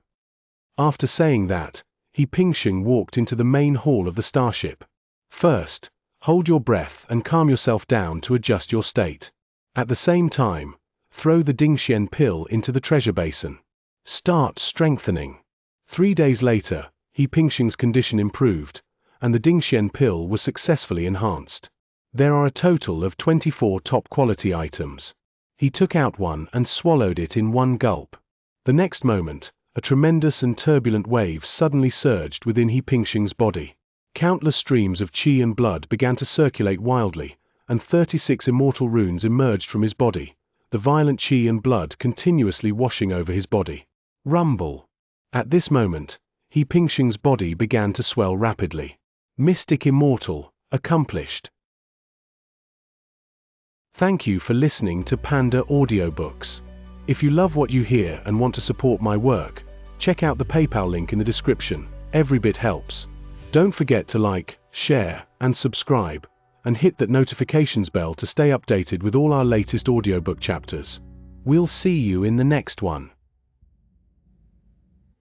Speaker 1: After saying that, He Pingxing walked into the main hall of the starship. First, hold your breath and calm yourself down to adjust your state. At the same time, throw the Dingxian pill into the treasure basin. Start strengthening. 3 days later, He Pingxing's condition improved, and the Dingxian pill was successfully enhanced. There are a total of 24 top-quality items. He took out one and swallowed it in one gulp. The next moment, a tremendous and turbulent wave suddenly surged within He Pingxing's body. Countless streams of qi and blood began to circulate wildly, and 36 immortal runes emerged from his body, the violent qi and blood continuously washing over his body. Rumble. At this moment, He Pingxing's body began to swell rapidly. Mystic Immortal, accomplished. Thank you for listening to Panda Audiobooks. If you love what you hear and want to support my work, check out the PayPal link in the description. Every bit helps. Don't forget to like, share, and subscribe, and hit that notifications bell to stay updated with all our latest audiobook chapters. We'll see you in the next one.